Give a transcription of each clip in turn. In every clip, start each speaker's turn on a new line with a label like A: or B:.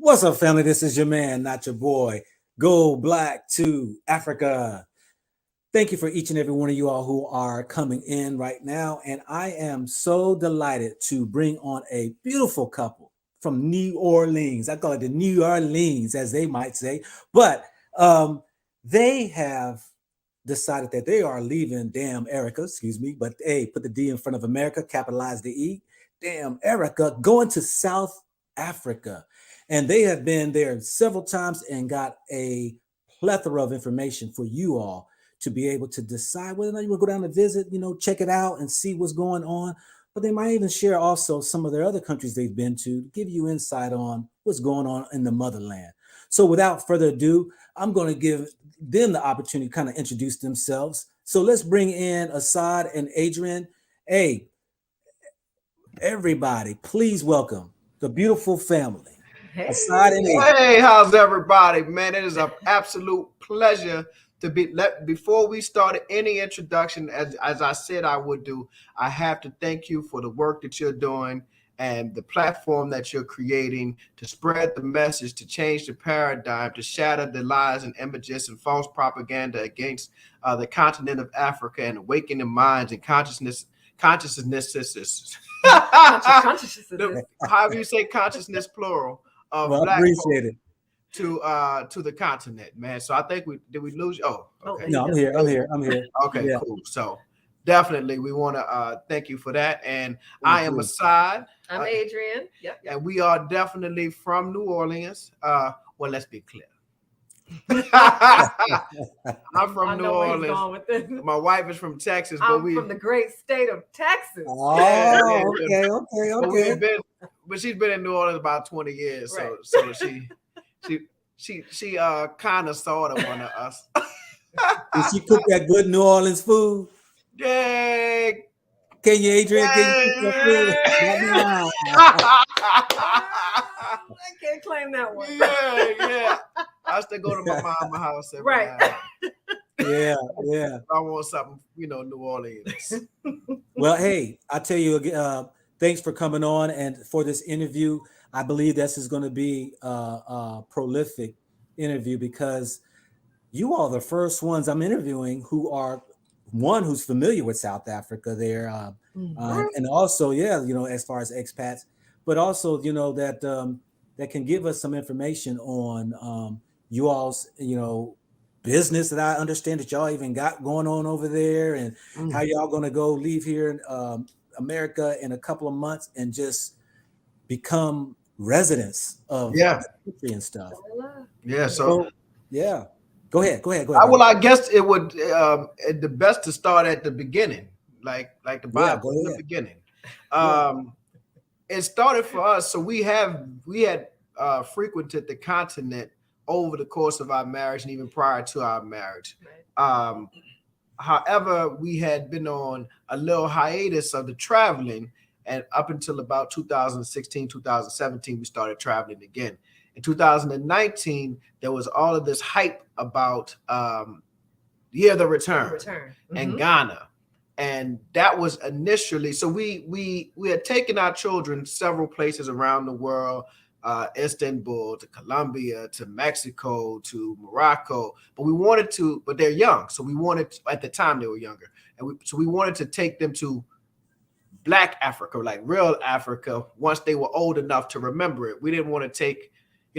A: What's up, family? This is your man, not your boy. Go Black to Africa. Thank you for each and every one of you all who are coming in right now. And I am so delighted to bring on a beautiful couple from New Orleans. I call it the New Orleans, as they might say. But they have decided that they are leaving damn Erica, excuse me, but hey, put the D in front of America, capitalize the E. Damn Erica, going to South Africa. And they have been there several times and got a plethora of information for you all to be able to decide whether or not you want to go down and visit, check it out and see what's going on. But they might even share also some of their other countries they've been to give you insight on what's going on in the motherland. So without further ado, I'm going to give them the opportunity to kind of introduce themselves. So let's bring in Assad and Adrian. Hey, everybody, please welcome the beautiful family.
B: Hey.
A: Assad and Adrian.
C: Hey, how's everybody, man? It is an absolute pleasure to be. Before we started any introduction, as I said I would do, I have to thank you for the work that you're doing and the platform that you're creating to spread the message, to change the paradigm, to shatter the lies and images and false propaganda against the continent of Africa and awaken the minds and consciousnesses. However you say consciousness plural of
A: Well, I
C: Black
A: appreciate it.
C: To the continent, man. So I think did we lose you? Oh, okay.
A: No, I'm here.
C: Okay,
A: Yeah.
C: cool. So definitely we want to thank you for that. And I am Assad.
B: I'm Adrian. Yep.
C: And we are definitely from New Orleans. Well, let's be clear. I'm from New Orleans. My wife is from Texas, but
B: I'm from the great state of Texas.
A: Oh, okay.
C: But she's been in New Orleans about 20 years,
B: right.
C: so she kind of sort of one of us.
A: Did she cook that good New Orleans food?
C: Yeah.
A: Can you, Adrian? Can you cook that food?
B: I can't claim that one.
C: Yeah. I still go to my mama's house every night.
A: Yeah.
C: I want something, New Orleans.
A: Well, hey, I tell you, thanks for coming on and for this interview. I believe this is going to be a prolific interview because you are the first ones I'm interviewing who are who's familiar with South Africa there, and also, as far as expats, but also, that can give us some information on you all's, business that I understand that y'all even got going on over there, and how y'all going to leave here in America in a couple of months and just become residents of the country and stuff.
C: Yeah. So
A: yeah. Go ahead.
C: Well, I guess it would the best to start at the beginning, like the Bible in the beginning. It started for us. So we had frequented the continent over the course of our marriage and even prior to our marriage. Right. However, we had been on a little hiatus of the traveling, and up until about 2016, 2017, we started traveling again. In 2019, there was all of this hype about the return and Ghana. And that was initially, so we had taken our children several places around the world, Istanbul to Colombia to Mexico to Morocco, but they're young. So we wanted, at the time they were younger. So we wanted to take them to Black Africa, like real Africa, once they were old enough to remember it. We didn't want to take,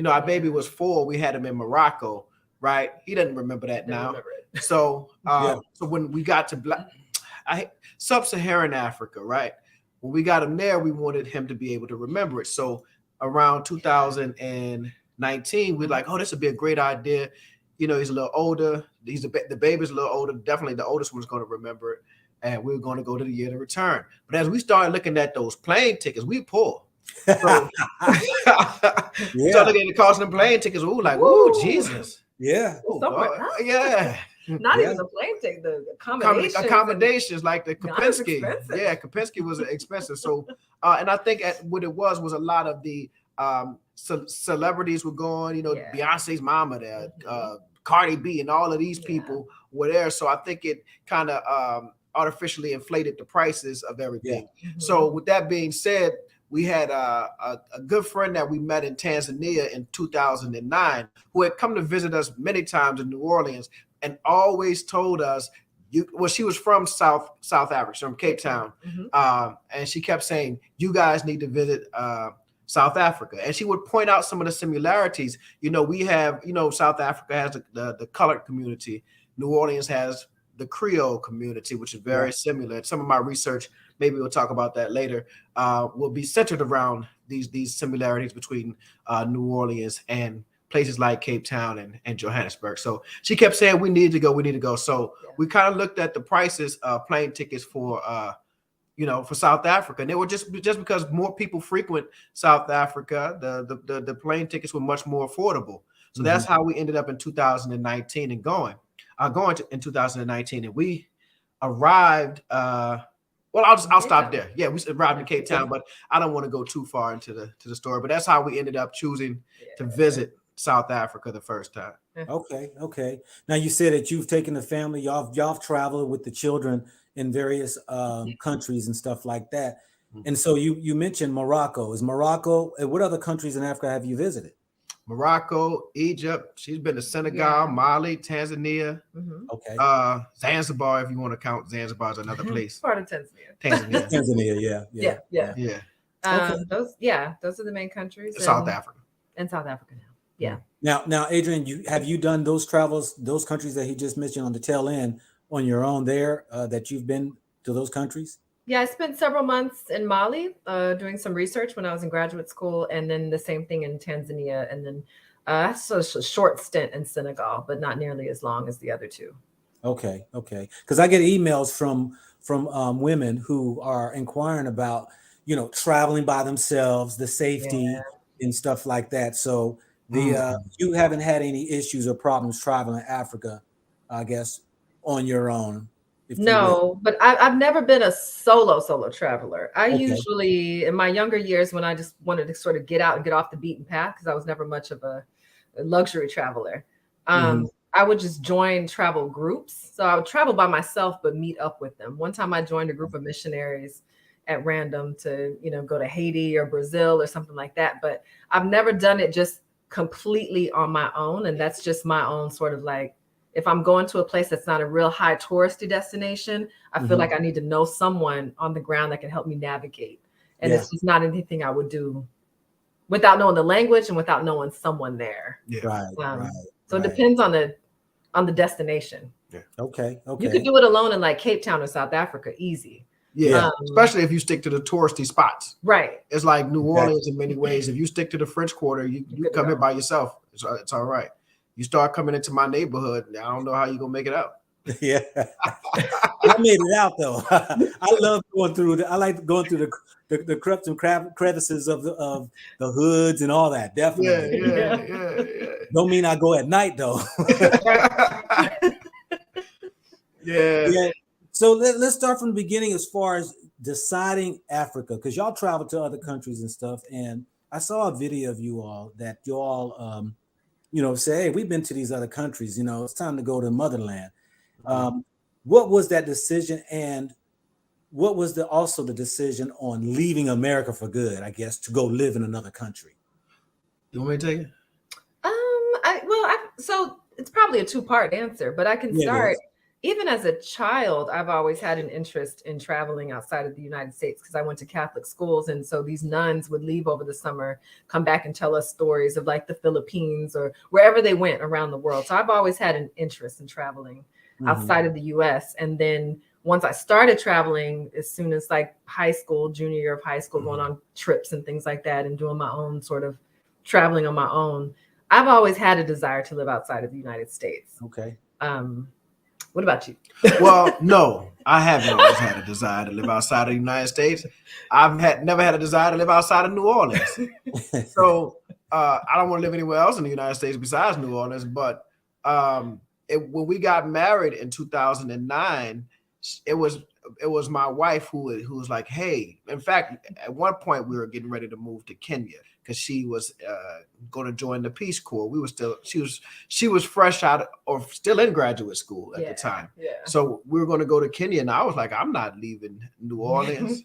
C: our baby was 4. We had him in Morocco, right? He doesn't remember that now. So, so when we got to Sub-Saharan Africa, right? When we got him there, we wanted him to be able to remember it. So around 2019, we're like, oh, this would be a great idea. He's a little older. The baby's a little older. Definitely the oldest one's going to remember it. And we were going to go to the year to return. But as we started looking at those plane tickets, we poor. So started looking at the cost of the plane tickets. We were like, "Ooh, Jesus!"
A: Yeah.
C: Yeah.
B: Not even the plane ticket, the
C: accommodations like the Kapinski. Yeah, Kapinski was expensive. So, and I think what it was a lot of the celebrities were going. Beyonce's mama there, Cardi B, and all of these people were there. So I think it kind of artificially inflated the prices of everything. So with that being said, we had a good friend that we met in Tanzania in 2009 who had come to visit us many times in New Orleans and always told us, she was from South Africa, from Cape Town. And she kept saying, you guys need to visit South Africa. And she would point out some of the similarities. We have, South Africa has the colored community. New Orleans has the Creole community, which is very similar. Some of my research, maybe we'll talk about that later, will be centered around these similarities between New Orleans and places like Cape Town and Johannesburg. So she kept saying, we need to go. So we kind of looked at the prices of plane tickets for South Africa. And they were just because more people frequent South Africa, the plane tickets were much more affordable. So that's how we ended up in 2019 and going in 2019. And we arrived, I'll stop there. Yeah, we arrived in Cape Town, but I don't want to go too far into the story. But that's how we ended up choosing to visit South Africa the first time.
A: Okay. Now you said that you've taken the family, y'all traveled with the children in various countries and stuff like that. And so you mentioned Morocco. Is Morocco? What other countries in Africa have you visited?
C: Morocco, Egypt. She's been to Senegal, Mali, Tanzania.
A: Okay.
C: Zanzibar, if you want to count Zanzibar as another place.
B: Part of Tanzania.
A: Tanzania,
B: Yeah. Those are the main countries.
C: South Africa.
B: And South Africa now. Yeah.
A: Now, Adrian, have you done those travels, those countries that he just mentioned on the tail end on your own there, that you've been to those countries?
B: Yeah, I spent several months in Mali doing some research when I was in graduate school, and then the same thing in Tanzania, and then a short stint in Senegal, but not nearly as long as the other two.
A: Okay. Because I get emails from women who are inquiring about, traveling by themselves, the safety and stuff like that. So you haven't had any issues or problems traveling Africa, I guess, on your own.
B: No, but I've never been a solo traveler. I usually, in my younger years, when I just wanted to sort of get out and get off the beaten path, because I was never much of a luxury traveler, I would just join travel groups. So I would travel by myself, but meet up with them. One time I joined a group of missionaries at random to, go to Haiti or Brazil or something like that. But I've never done it just completely on my own. And that's just my own sort of like, if I'm going to a place that's not a real high touristy destination, I feel like I need to know someone on the ground that can help me navigate. And it's just not anything I would do without knowing the language and without knowing someone there.
A: Yeah.
B: So it depends on the destination.
C: Yeah.
A: Okay.
B: You could do it alone in like Cape Town or South Africa, easy.
C: Yeah, especially if you stick to the touristy spots.
B: Right.
C: It's like New Orleans in many ways. If you stick to the French Quarter, you come here by yourself. It's all right. You start coming into my neighborhood, I don't know how you're gonna make it out.
A: Yeah, I made it out though. I love going through. I like going through the creps and crevices of the hoods and all that. Definitely.
C: Yeah.
A: Don't mean I go at night though.
C: Yeah.
A: So let's start from the beginning as far as deciding Africa, because y'all travel to other countries and stuff. And I saw a video of you all that you all say, hey, we've been to these other countries, it's time to go to motherland. What was that decision, and what was also the decision on leaving America for good, I guess, to go live in another country?
C: You want me to take it?
B: So it's probably a two-part answer, but I can start. Even as a child, I've always had an interest in traveling outside of the United States because I went to Catholic schools. And so these nuns would leave over the summer, come back and tell us stories of like the Philippines or wherever they went around the world. So I've always had an interest in traveling outside of the US. And then once I started traveling, as soon as like high school, junior year of high school, going on trips and things like that and doing my own sort of traveling on my own, I've always had a desire to live outside of the United States.
A: Okay.
B: What about you?
C: Well, no, I haven't always had a desire to live outside of the United States. I've never had a desire to live outside of New Orleans. So I don't want to live anywhere else in the United States besides New Orleans. But when we got married in 2009, it was my wife who was like, hey, in fact, at one point we were getting ready to move to Kenya because she was going to join the Peace Corps. She was fresh out or still in graduate school at the time. Yeah. So we were going to go to Kenya, and I was like, I'm not leaving New Orleans.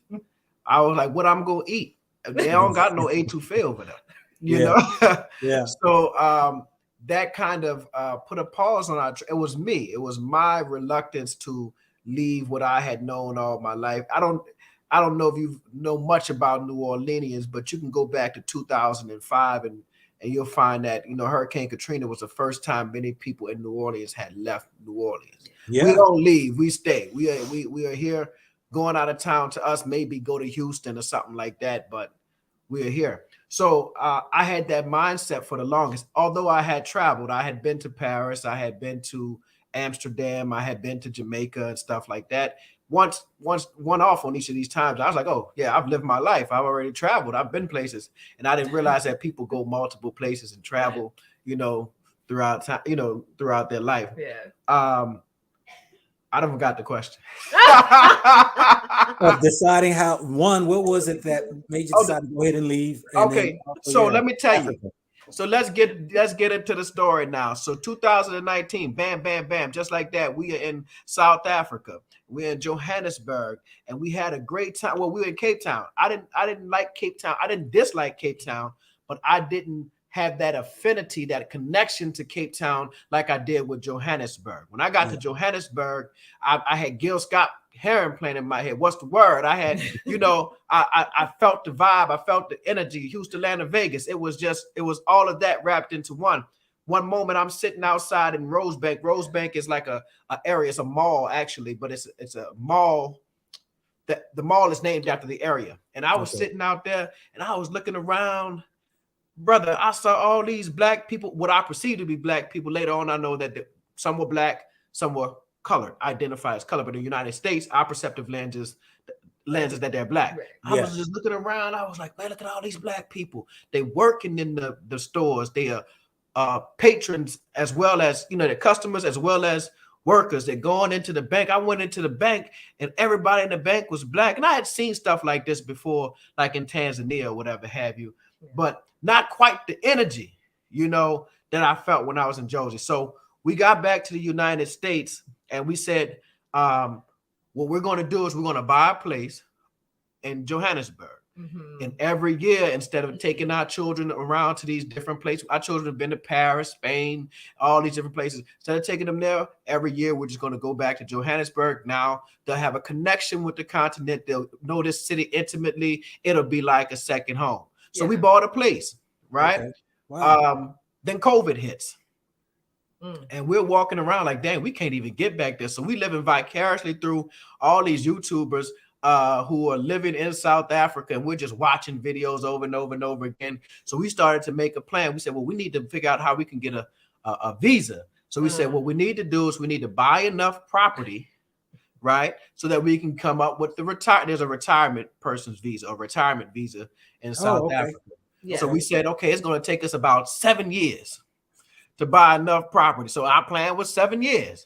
C: I was like, what I'm going to eat? They don't got no A2 over there, you
A: Yeah.
C: know.
A: Yeah.
C: So that kind of put a pause on it was me. It was my reluctance to leave what I had known all my life. I don't know if you know much about New Orleans, but you can go back to 2005 and you'll find that, you know, Hurricane Katrina was the first time many people in New Orleans had left New Orleans.
A: Yeah.
C: We don't leave, we stay. We are here. Going out of town to us maybe go to Houston or something like that, but we're here. So I had that mindset for the longest. Although I had traveled, I had been to Paris, I had been to Amsterdam, I had been to Jamaica and stuff like that. Once one off on each of these times, I was like, oh yeah, I've lived my life. I've already traveled. I've been places, and I didn't realize that people go multiple places and travel, you know, throughout time, you know, throughout their life.
B: Yeah.
C: I don't forgot the question.
A: Of deciding how what was it that made you decide to go ahead and leave? And
C: Okay,
A: also,
C: so let me tell
A: Africa.
C: you. So let's get into the story now. So 2019, bam, bam, bam, just like that. We are in South Africa. We're in Johannesburg, and we had a great time. Well, we were in Cape Town. I didn't like Cape Town. I didn't dislike Cape Town, but I didn't have that affinity, that connection to Cape Town like I did with Johannesburg. When I got to Johannesburg, I had Gil Scott Heron playing in my head. What's the word? I had, you know, I felt the vibe. I felt the energy. Houston, Atlanta, Vegas. It was all of that wrapped into one. One moment I'm sitting outside in Rosebank. Rosebank is like a area. It's a mall actually, but it's a mall. The mall is named after the area. And I was sitting out there and I was looking around. Brother, I saw all these black people, what I perceived to be black people. Later on, I know that some were black, some were colored, identified as color. But in the United States, our perceptive lenses that they're black. Right. I was just looking around. I was like, man, look at all these black people. They working in the stores. They are patrons as well as, you know, the customers as well as workers. They're going into the bank. I went into the bank and everybody in the bank was black. And I had seen stuff like this before, like in Tanzania or whatever have you. But not quite the energy, you know, that I felt when I was in Josie. So we got back to the United States and we said, what we're going to do is we're going to buy a place in Johannesburg. Mm-hmm. And every year, instead of taking our children around to these different places, our children have been to Paris, Spain, all these different places. Instead of taking them there, every year we're just going to go back to Johannesburg. Now they'll have a connection with the continent. They'll know this city intimately. It'll be like a second home. So we bought a place, right? Okay. Wow. Then COVID hits. And we're walking around like, dang, we can't even get back there. So we living vicariously through all these YouTubers who are living in South Africa. And we're just watching videos over and over and over again. So we started to make a plan. We said, well, we need to figure out how we can get a visa. So we said, what we need to do is we need to buy enough property, right? So that we can come up with there's a retirement person's visa or retirement visa in South Africa. Yeah. So we said, okay, it's going to take us about 7 years to buy enough property. So our plan was 7 years.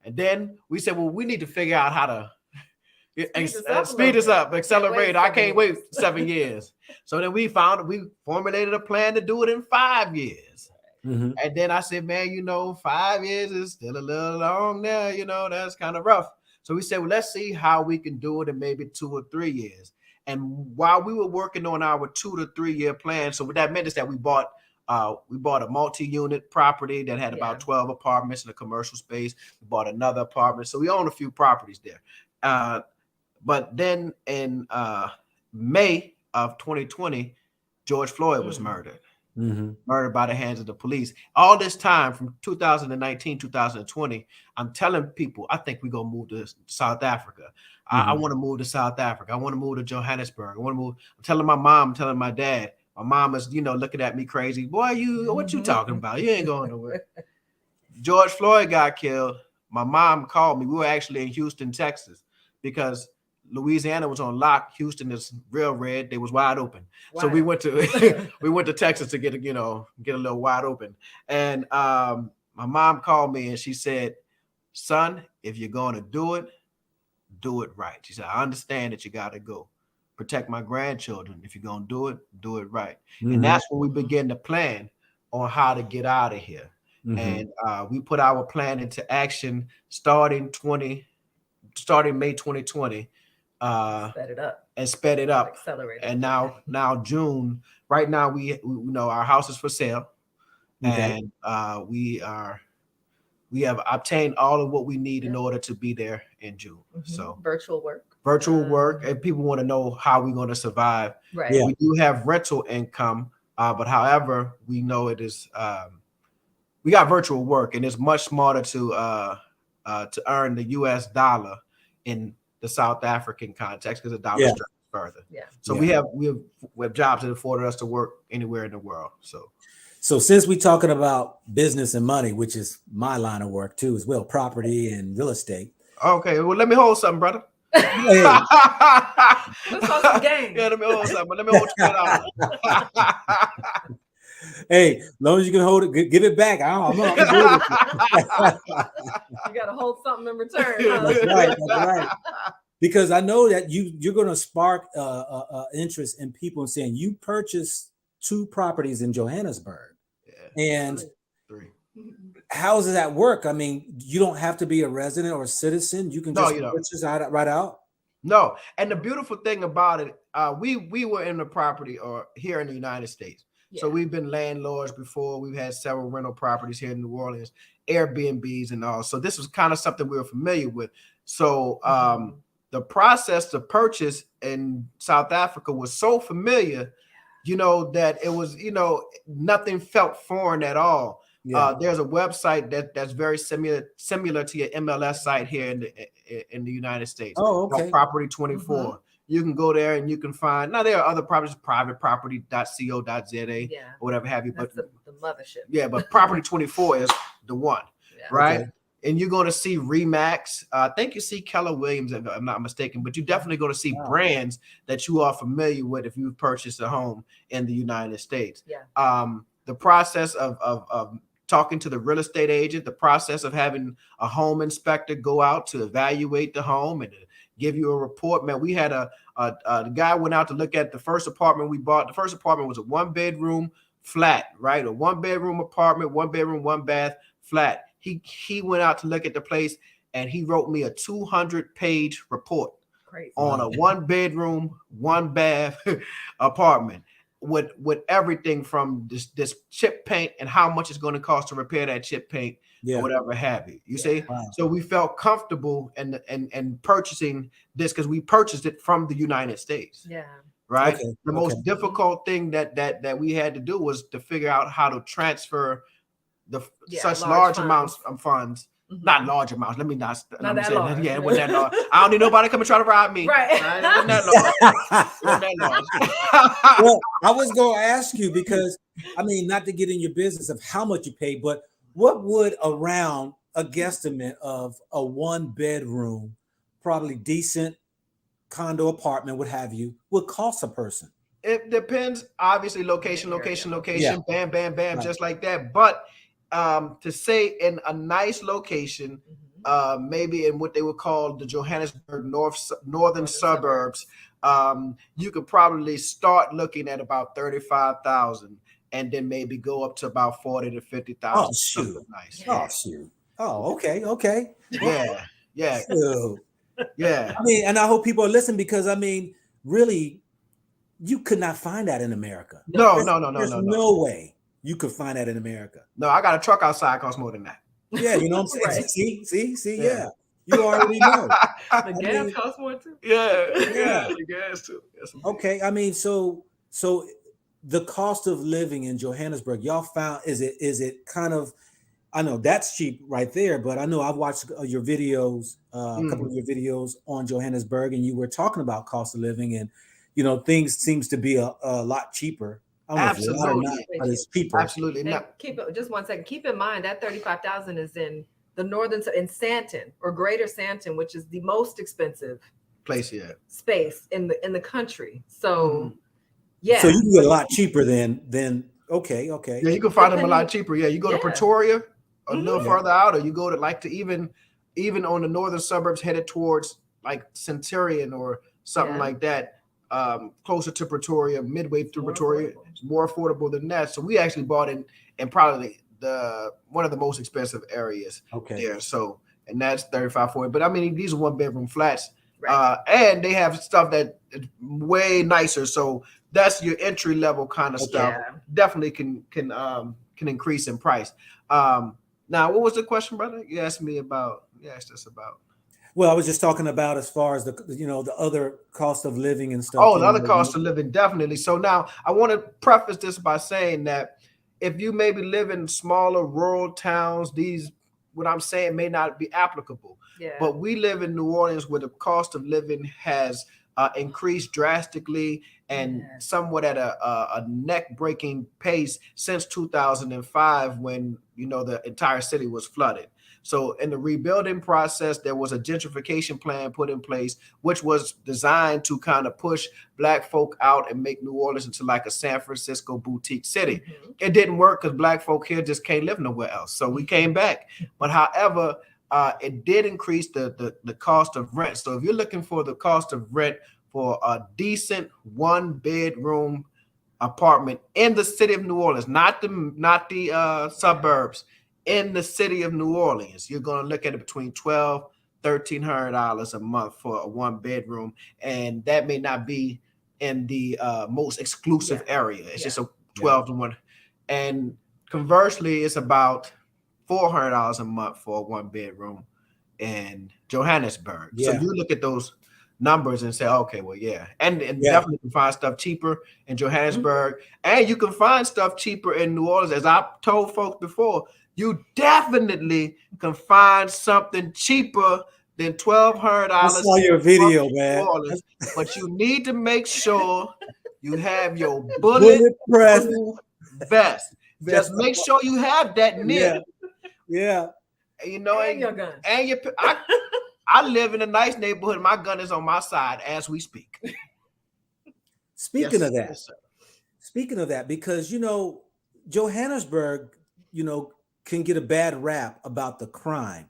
C: And then we said, well, we need to figure out how to speed us up, accelerate. I can't wait 7 years. So then we formulated a plan to do it in 5 years. Mm-hmm. And then I said, man, you know, 5 years is still a little long now. You know, that's kind of rough. So we said, well, let's see how we can do it in maybe 2 or 3 years. And while we were working on our 2 to 3 year plan, so what that meant is that we bought a multi-unit property that had about 12 apartments in a commercial space. We bought another apartment. So we own a few properties there. But then in May of 2020, George Floyd was murdered. Mm-hmm. Murdered by the hands of the police. All this time from 2019, 2020, I'm telling people, I think we're going to move to South Africa. Mm-hmm. I want to move to South Africa. I want to move to Johannesburg. I want to move. I'm telling my mom, I'm telling my dad. My mom is, you know, looking at me crazy. Boy, what you talking about? You ain't going nowhere. George Floyd got killed. My mom called me. We were actually in Houston, Texas, because Louisiana was on lock. Houston is real red. They was wide open. Wow. So we went to Texas to get a little wide open. And my mom called me and she said, son, if you're going to do it right. She said, I understand that you got to go protect my grandchildren. If you're going to do it right. Mm-hmm. And that's when we began to plan on how to get out of here. Mm-hmm. And we put our plan into action starting May 2020.
B: sped it up
C: and sped it up.
B: Accelerated.
C: And now June. Right now we know our house is for sale, and we have obtained all of what we need in order to be there in June. So
B: virtual work,
C: and people want to know how we're going to survive.
B: Right.
A: Yeah.
C: We do have rental income, but however, we know it is we got virtual work, and it's much smarter to earn the US dollar in the South African context because the dollar stretches further.
B: Yeah.
C: So we have jobs that afforded us to work anywhere in the world.
A: So since we're talking about business and money, which is my line of work too, as well, property and real estate.
C: Okay, well, let me hold something, brother.
A: Hey.
B: Let's hold some game.
C: Yeah, let me hold something. Let me hold $20.
A: Hey, as long as you can hold it, give it back. I'm good with it.
B: You got to hold something in return.
A: That's right. That's right. Because I know that you're going to spark interest in people saying you purchased 2 properties in Johannesburg. And
C: 3.
A: how does that work? I mean, you don't have to be a resident or a citizen. You can just purchase right out.
C: No. And the beautiful thing about it, we were in the property or here in the United States. Yeah. So we've been landlords before. We've had several rental properties here in New Orleans, Airbnbs and all. So this was kind of something we were familiar with. So the process to purchase in South Africa was so familiar, that it was, nothing felt foreign at all. Yeah. There's a website that's very similar to your MLS site here in the United States.
A: Oh, okay.
C: Property 24. You can go there and you can find. Now there are other properties, privateproperty.co.za, or whatever have you.
B: That's
C: but
B: the mothership.
C: Yeah, but Property 24 is the one, right? Okay. And you're going to see Remax. I think you see Keller Williams, if I'm not mistaken, but you're definitely going to see brands that you are familiar with if you've purchased a home in the United States.
B: Yeah.
C: The process of talking to the real estate agent, the process of having a home inspector go out to evaluate the home and give you a report. Man, we had a guy went out to look at the first apartment we bought. The first apartment was a 1-bedroom flat, right? A 1-bedroom apartment, 1 bedroom, 1 bath flat. He went out to look at the place and he wrote me a 200-page report on a 1-bedroom, 1 bath apartment with everything from this chip paint and how much it's going to cost to repair that chip paint or whatever have you. You see? Wow. So we felt comfortable in purchasing this because we purchased it from the United States.
B: Yeah.
C: Right. Okay. The most difficult thing that we had to do was to figure out how to transfer such large amounts of funds. Not large amounts. Let me not say that. Yeah, it wasn't that large. I don't need nobody come and try to rob me.
B: Right.
C: It wasn't that large.
A: Well, I was going to ask you because, I mean, not to get in your business of how much you pay, but what would around a guesstimate of a 1-bedroom, probably decent condo apartment, what have you, would cost a person?
C: It depends. Obviously, location. Yeah. Bam, bam, bam, just like that. But to say in a nice location, maybe in what they would call the Johannesburg northern suburbs, you could probably start looking at about 35,000, and then maybe go up to about 40 to 50,000.
A: Oh shoot!
C: Nice.
A: Oh shoot! Oh okay.
C: Yeah.
A: So,
C: yeah.
A: I mean, and I hope people are listening because I mean, really, you could not find that in America.
C: No.
A: There's no way you could find that in America.
C: No, I got a truck outside costs more than that.
A: Yeah, you know what I'm saying? Right. See, yeah. You already know.
B: The gas costs more too.
C: Yeah, the gas too.
A: Okay, I mean, so the cost of living in Johannesburg, y'all found is it kind of, I know that's cheap right there, but I know I've watched your videos, a couple of your videos on Johannesburg, and you were talking about cost of living, and things seems to be a lot cheaper.
C: Absolutely,
A: but it's cheaper.
C: Absolutely not.
B: Keep it just 1 second. Keep in mind that 35,000 is in the northern in Sandton or Greater Sandton, which is the most expensive
C: place here
B: space in the country. So yeah,
A: so you can get a lot cheaper than okay.
C: Yeah, you can find them a lot cheaper. Yeah, you go to Pretoria a little further out, or you go to even on the northern suburbs headed towards like Centurion or something like that. Closer to Pretoria, midway through Pretoria, it's more affordable than that. So we actually bought in probably one of the most expensive areas there. So, and that's 35, 40. But I mean, these are 1-bedroom flats.
B: Right.
C: And they have stuff that is way nicer. So that's your entry level kind of stuff.
B: Yeah.
C: Definitely can increase in price. Now, what was the question, brother? You asked us about.
A: Well, I was just talking about as far as the other cost of living and stuff.
C: Oh, the other cost of living, definitely. So now I want to preface this by saying that if you maybe live in smaller rural towns, what I'm saying may not be applicable.
B: Yeah.
C: But we live in New Orleans where the cost of living has increased drastically and somewhat at a neck-breaking pace since 2005 when the entire city was flooded. So in the rebuilding process, there was a gentrification plan put in place, which was designed to kind of push Black folk out and make New Orleans into like a San Francisco boutique city. Mm-hmm. It didn't work because Black folk here just can't live nowhere else. So we came back. But however, it did increase the cost of rent. So if you're looking for the cost of rent for a decent 1-bedroom apartment in the city of New Orleans, not the suburbs, in the city of New Orleans, you're going to look at it between $1,200 a month for a 1-bedroom, and that may not be in the most exclusive area. It's just a 12 to 1. And conversely, it's about $400 a month for a 1-bedroom in Johannesburg. So you look at those numbers and say, okay, well, and definitely can find stuff cheaper in Johannesburg, and you can find stuff cheaper in New Orleans. As I've told folks before, you definitely can find something cheaper than $1,200.
A: I saw your video, man.
C: Orleans, but you need to make sure you have your bulletproof vest. Just make sure you have that near.
A: Yeah.
B: And your gun.
C: And I live in a nice neighborhood. My gun is on my side as we speak.
A: Speaking of that, because Johannesburg, can get a bad rap about the crime.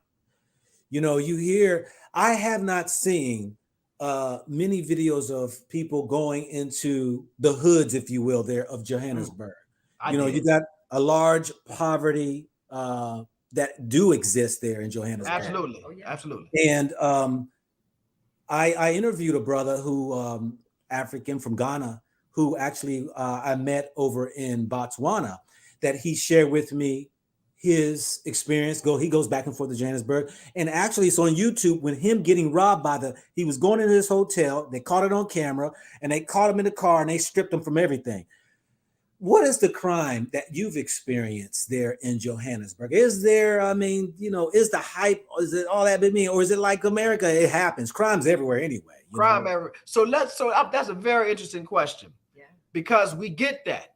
A: You hear, I have not seen many videos of people going into the hoods, if you will, there of Johannesburg. You got a large poverty that do exist there in Johannesburg.
C: Absolutely. Absolutely.
A: And I interviewed a brother who African from Ghana, who actually I met over in Botswana, that he shared with me his experience. He goes back and forth to Johannesburg. And actually, it's on YouTube when him getting robbed he was going into his hotel, they caught it on camera, and they caught him in the car and they stripped him from everything. What is the crime that you've experienced there in Johannesburg? Is there, is the hype, is it all that mean, or is it like America? It happens. Crime's everywhere anyway.
C: Crime everywhere. So that's a very interesting question. Yeah. Because we get that.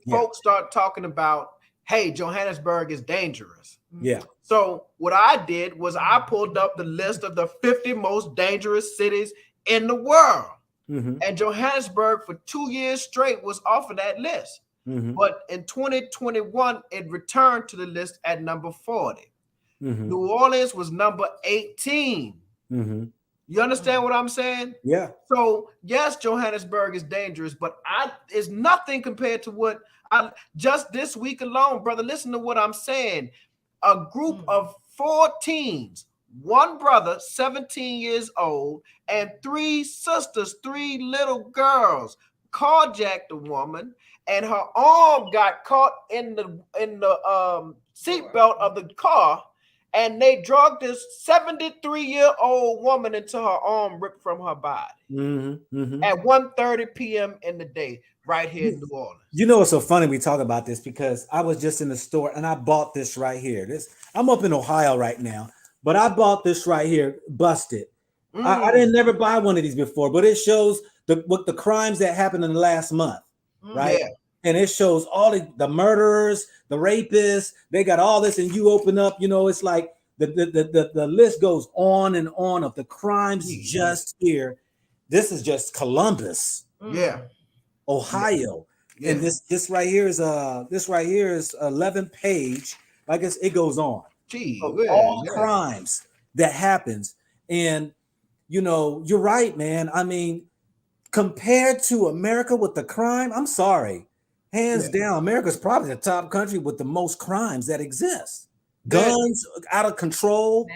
C: Folks start talking about, hey, Johannesburg is dangerous.
A: Yeah.
C: So what I did was I pulled up the list of the 50 most dangerous cities in the world. Mm-hmm. And Johannesburg for 2 years straight was off of that list. Mm-hmm. But in 2021, it returned to the list at number 40. Mm-hmm. New Orleans was number 18. Mm-hmm. You understand what I'm saying?
A: Yeah.
C: So yes, Johannesburg is dangerous, but it's nothing compared to what just this week alone, brother. Listen to what I'm saying. A group of 4 teens, one brother, 17 years old, and 3 sisters, 3 little girls, carjacked a woman, and her arm got caught in the seatbelt of the car, and they drugged this 73-year-old woman until her arm ripped from her body at 1:30 p.m. in the day, right here in New Orleans.
A: It's so funny we talk about this because I was just in the store and I bought this right here. I'm up in Ohio right now, but I bought this right here, busted. I didn't never buy one of these before, but it shows what the crimes that happened in the last month, right? Yeah. And it shows all the murderers, the rapists. They got all this, and you open up, it's like the list goes on and on of the crimes just here. This is just Columbus, Ohio, and this right here is 11 page. I guess it goes on. All crimes that happens, and you're right, man. I mean, compared to America with the crime, I'm sorry. Hands down, America's probably the top country with the most crimes that exist. Guns out of control.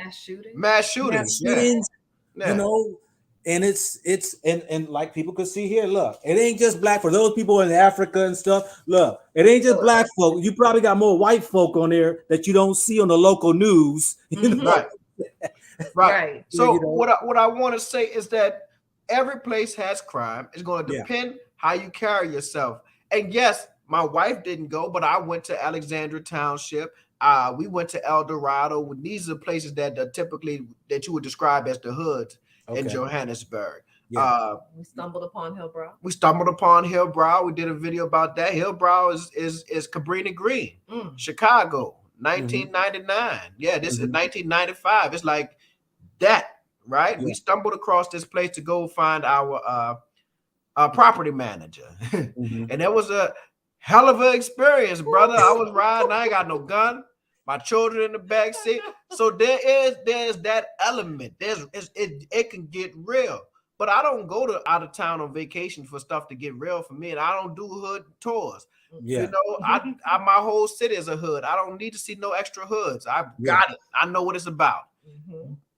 B: Mass shootings.
C: Yeah.
A: And and like people could see here, look, it ain't just black for those people in Africa and stuff. Look, it ain't just black folk. You probably got more white folk on there that you don't see on the local news. You know?
C: Right. Right. So
A: You know?
C: what I want to say is that every place has crime. It's going to depend how you carry yourself. And yes, my wife didn't go, but I went to Alexandria Township. We went to El Dorado. These are places that are typically that you would describe as the hoods in Johannesburg.
B: We stumbled upon Hillbrow.
C: We did a video about that. Hillbrow is Cabrini Green, Chicago, 1999. Yeah, this is 1995. It's like that, right? We stumbled across this place to go find our property manager, and that was a hell of an experience, brother. I was riding. I ain't got no gun. My children in the back seat. So there's that element. It can get real. But I don't go to out of town on vacation for stuff to get real for me, and I don't do hood tours. You know, my whole city is a hood. I don't need to see no extra hoods. I got it. I know what it's about.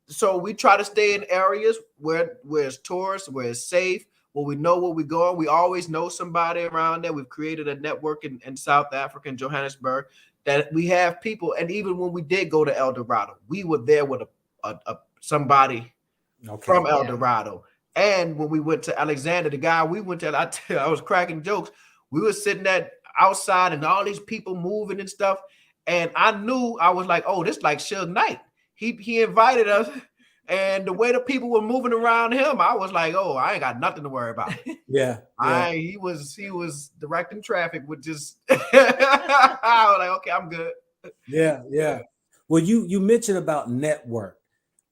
C: So we try to stay in areas where it's tourists, where it's safe, where we know where we're going. We always know somebody around there. We've created a network in South Africa, in Johannesburg, that we have people. And even when we did go to El Dorado, we were there with somebody from El Dorado. And when we went to Alexander, the guy we went to, I was cracking jokes. We were sitting outside and all these people moving and stuff. And I knew, I was like, oh, this is like Suge Knight. He invited us. And the way the people were moving around him, I was like, oh, I ain't got nothing to worry about. He was directing traffic with just, I was like, okay, I'm good.
A: Yeah. Well, you mentioned about network.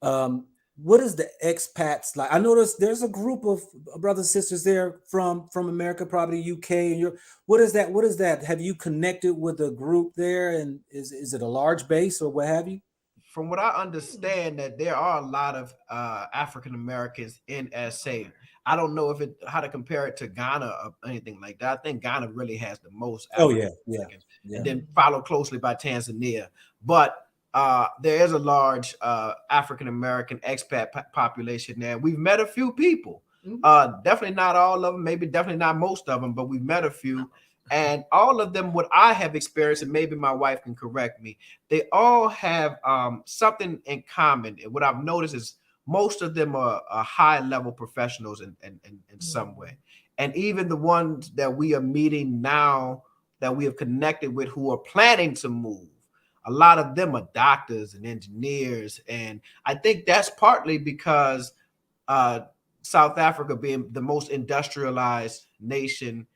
A: What is the expats like? I noticed there's a group of brothers and sisters there from America, probably UK and Europe. What is that? Have you connected with a group there, and is it a large base or what have you?
C: From what I understand, that there are a lot of African Americans in SA. I don't know how to compare it to Ghana or anything like that. I think Ghana really has the most African Americans, and then followed closely by Tanzania. But there is a large African American expat population there. We've met a few people. Definitely not all of them, maybe definitely not most of them, but we've met a few. And all of them, what I have experienced, and maybe my wife can correct me, they all have something in common. And what I've noticed is most of them are high-level professionals in some way. And even the ones that we are meeting now, that we have connected with, who are planning to move, a lot of them are doctors and engineers. And I think that's partly because South Africa being the most industrialized nation,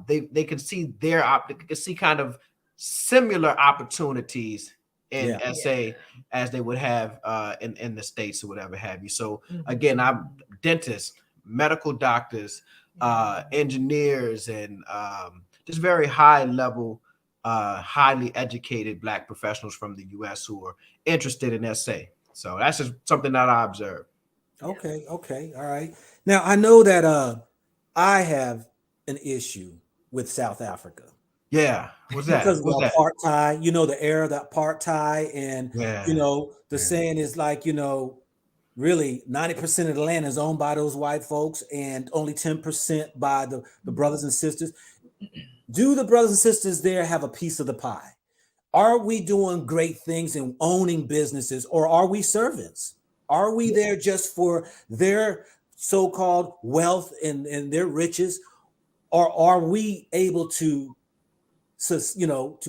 C: they can see they can see kind of similar opportunities in SA as they would have in the States or whatever have you. So again, I'm dentists, medical doctors, engineers, and just very high level, highly educated Black professionals from the US who are interested in SA. So that's just something that I observed.
A: Okay, all right. Now I know that I have an issue with South Africa.
C: Yeah, what's that?
A: Because of apartheid, the era of the apartheid, and the saying is like, really 90% of the land is owned by those white folks and only 10% by the brothers and sisters. Do the brothers and sisters there have a piece of the pie? Are we doing great things and owning businesses, or are we servants? Are we there just for their so-called wealth and their riches? Or are we able to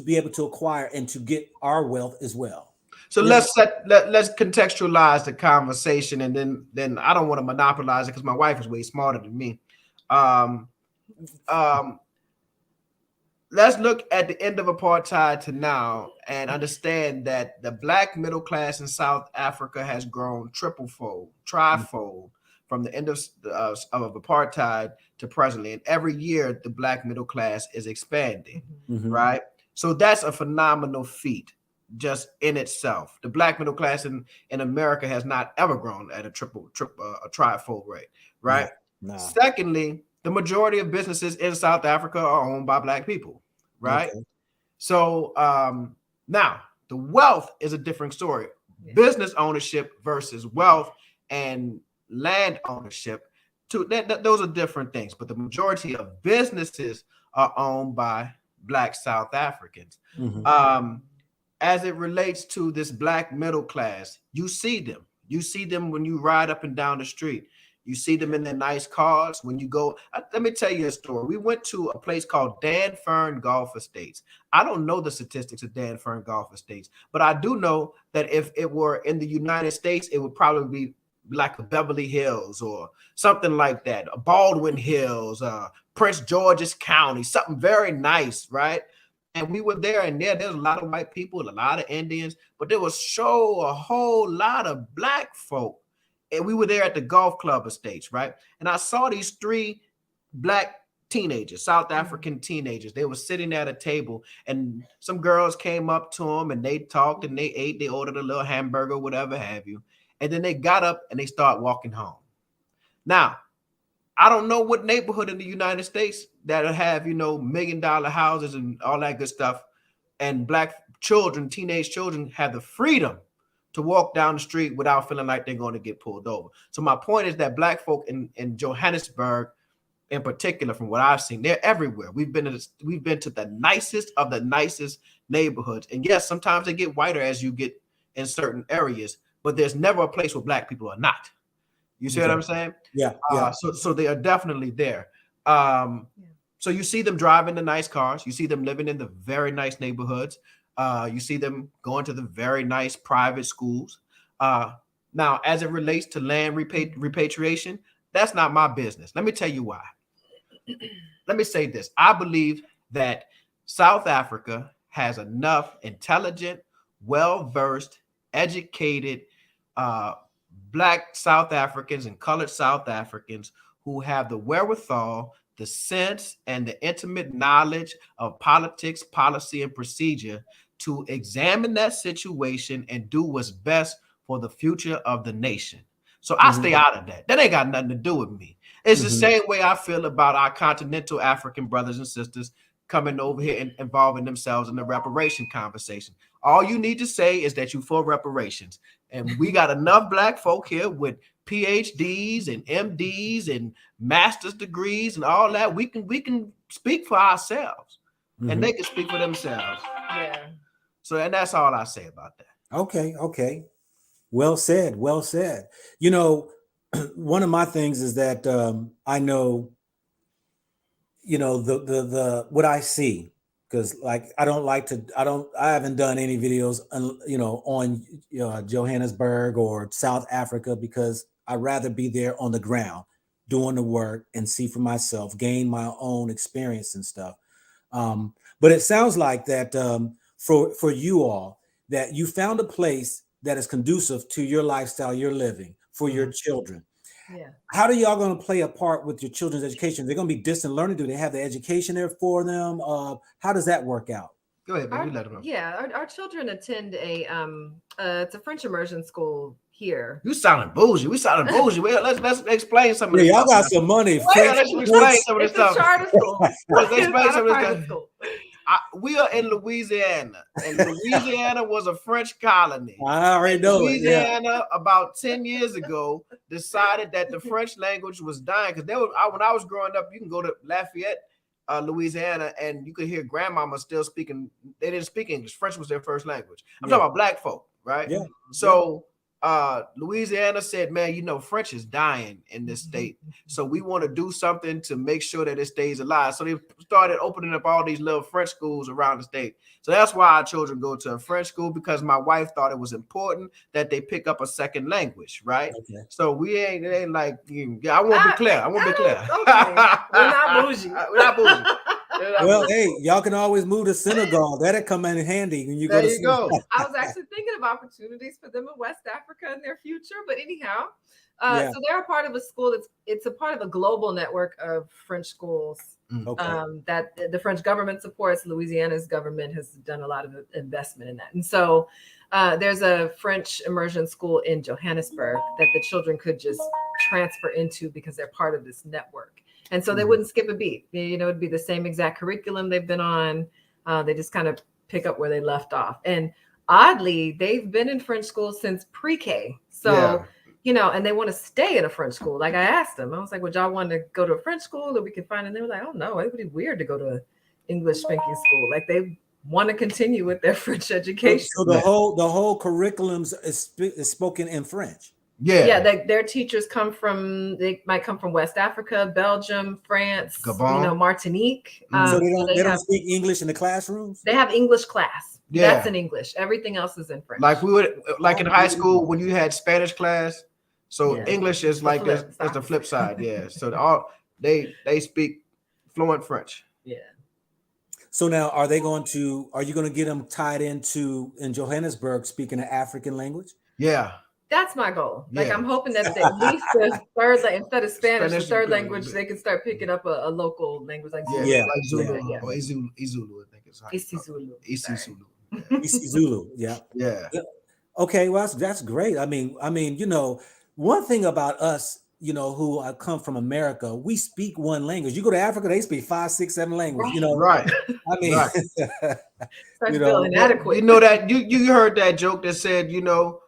A: be able to acquire and to get our wealth as well?
C: So let's contextualize the conversation, and then I don't want to monopolize it because my wife is way smarter than me. Let's look at the end of apartheid to now and understand that the Black middle class in South Africa has grown trifold from the end of apartheid to presently. And every year, the Black middle class is expanding, right? So that's a phenomenal feat just in itself. The Black middle class in America has not ever grown at a trifold rate, right? No. Secondly, the majority of businesses in South Africa are owned by Black people, right? Okay. So now the wealth is a different story. Business ownership versus wealth, and land ownership. Those are different things, but the majority of businesses are owned by Black South Africans.
A: Mm-hmm.
C: As it relates to this Black middle class, you see them. You see them when you ride up and down the street. You see them in their nice cars. When you go, let me tell you a story. We went to a place called Dan Fern Golf Estates. I don't know the statistics of Dan Fern Golf Estates, but I do know that if it were in the United States, it would probably be like a Beverly Hills or something like that, a Baldwin Hills, Prince George's County, something very nice, right? And we were there, and there's a lot of white people, a lot of Indians, but there was a whole lot of Black folk. And we were there at the golf club estates, right? And I saw these 3 Black teenagers, South African teenagers. They were sitting at a table, and some girls came up to them, and they talked, and they ate. They ordered a little hamburger, whatever have you. And then they got up, and they started walking home. Now, I don't know what neighborhood in the United States that'll have, $1 million houses and all that good stuff. And Black children, teenage children, have the freedom to walk down the street without feeling like they're going to get pulled over. So my point is that Black folk in Johannesburg, in particular, from what I've seen, they're everywhere. We've been to the nicest of the nicest neighborhoods. And yes, sometimes they get whiter as you get in certain areas, but there's never a place where Black people are not. You see what I'm saying?
A: Yeah.
C: So they are definitely there. So you see them driving the nice cars. You see them living in the very nice neighborhoods. You see them going to the very nice private schools. Now, as it relates to land repatriation, that's not my business. Let me tell you why. Let me say this. I believe that South Africa has enough intelligent, well-versed, educated Black South Africans and colored South Africans who have the wherewithal, the sense, and the intimate knowledge of politics, policy, and procedure to examine that situation and do what's best for the future of the nation. So I stay out of that. That ain't got nothing to do with me. It's the same way I feel about our continental African brothers and sisters coming over here and involving themselves in the reparation conversation. All you need to say is that you for reparations. And we got enough Black folk here with PhDs and MDs and master's degrees and all that. We can speak for ourselves, and they can speak for themselves.
B: Yeah.
C: So, and that's all I say about that.
A: Okay. Well said. One of my things is that I know, the what I see, because like I haven't done any videos on Johannesburg or South Africa, because I'd rather be there on the ground doing the work and see for myself, gain my own experience and stuff. But it sounds like that for you all, that you found a place that is conducive to your lifestyle you're living for your children.
B: Yeah.
A: How are y'all going to play a part with your children's education? They're going to be distant learning. Do they have the education there for them? How does that work out?
C: Go ahead, baby. Let them know.
B: Yeah, our children attend it's a French immersion school here.
C: You sounding bougie. We sounding bougie. Well, let's explain some of this.
A: Y'all got some money.
C: Let's explain some of this stuff.
B: It's a charter school.
C: Let's explain some of this
B: school.
C: We are in Louisiana, and Louisiana was a French colony.
A: I already know
C: Louisiana, about 10 years ago, decided that the French language was dying, because when I was growing up, you can go to Lafayette, Louisiana, and you could hear grandmama still speaking. They didn't speak English. French was their first language. I'm talking about Black folk, right?
A: Yeah.
C: So Louisiana said, man, French is dying in this state. So we want to do something to make sure that it stays alive. So they started opening up all these little French schools around the state. So that's why our children go to a French school, because my wife thought it was important that they pick up a second language, right? Okay. So it ain't like, I won't be clear. I won't be clear.
B: Okay. We're not bougie.
C: We're not bougie.
A: Well, hey, y'all can always move to Senegal. That'll come in handy when you go to Senegal.
B: I was actually thinking of opportunities for them in West Africa in their future, but anyhow, so they're a part of a school it's a part of a global network of French schools that the French government supports. Louisiana's government has done a lot of investment in that, and so there's a French immersion school in Johannesburg that the children could just transfer into because they're part of this network. And so they wouldn't skip a beat. It'd be the same exact curriculum they've been on. They just kind of pick up where they left off. And oddly, they've been in French school since pre-K. So, you know, and they want to stay in a French school. Like I asked them, I was like, would y'all want to go to a French school that we could find? And they were like, oh no, it would be weird to go to English speaking school. Like they want to continue with their French education.
A: So the whole curriculum is spoken in French.
B: Yeah, their teachers they might come from West Africa, Belgium, France,
C: Gabon.
B: you know, Martinique.
A: So they don't speak English in the classrooms?
B: They have English class.
C: Yeah.
B: That's in English. Everything else is in French.
C: Like in high school when you had Spanish class. So English is like that's the flip side. Yeah. So they speak fluent French.
B: Yeah.
A: So now are you going to get them tied in Johannesburg speaking an African language?
C: Yeah.
B: That's my goal. Like I'm hoping that at least the third, instead of Spanish, the third language, they can start picking up a local language like Zulu.
C: Like Zulu or Izulu, I think it's
B: isiZulu.
A: isiZulu. Yeah.
C: Yeah.
A: Okay, well that's great. I mean, you know, one thing about us, you know, who come from America, we speak one language. You go to Africa, they speak 5, 6, 7 languages. You know,
C: right?
A: I mean,
B: you know, inadequate.
C: You know that you heard that joke that said, you know,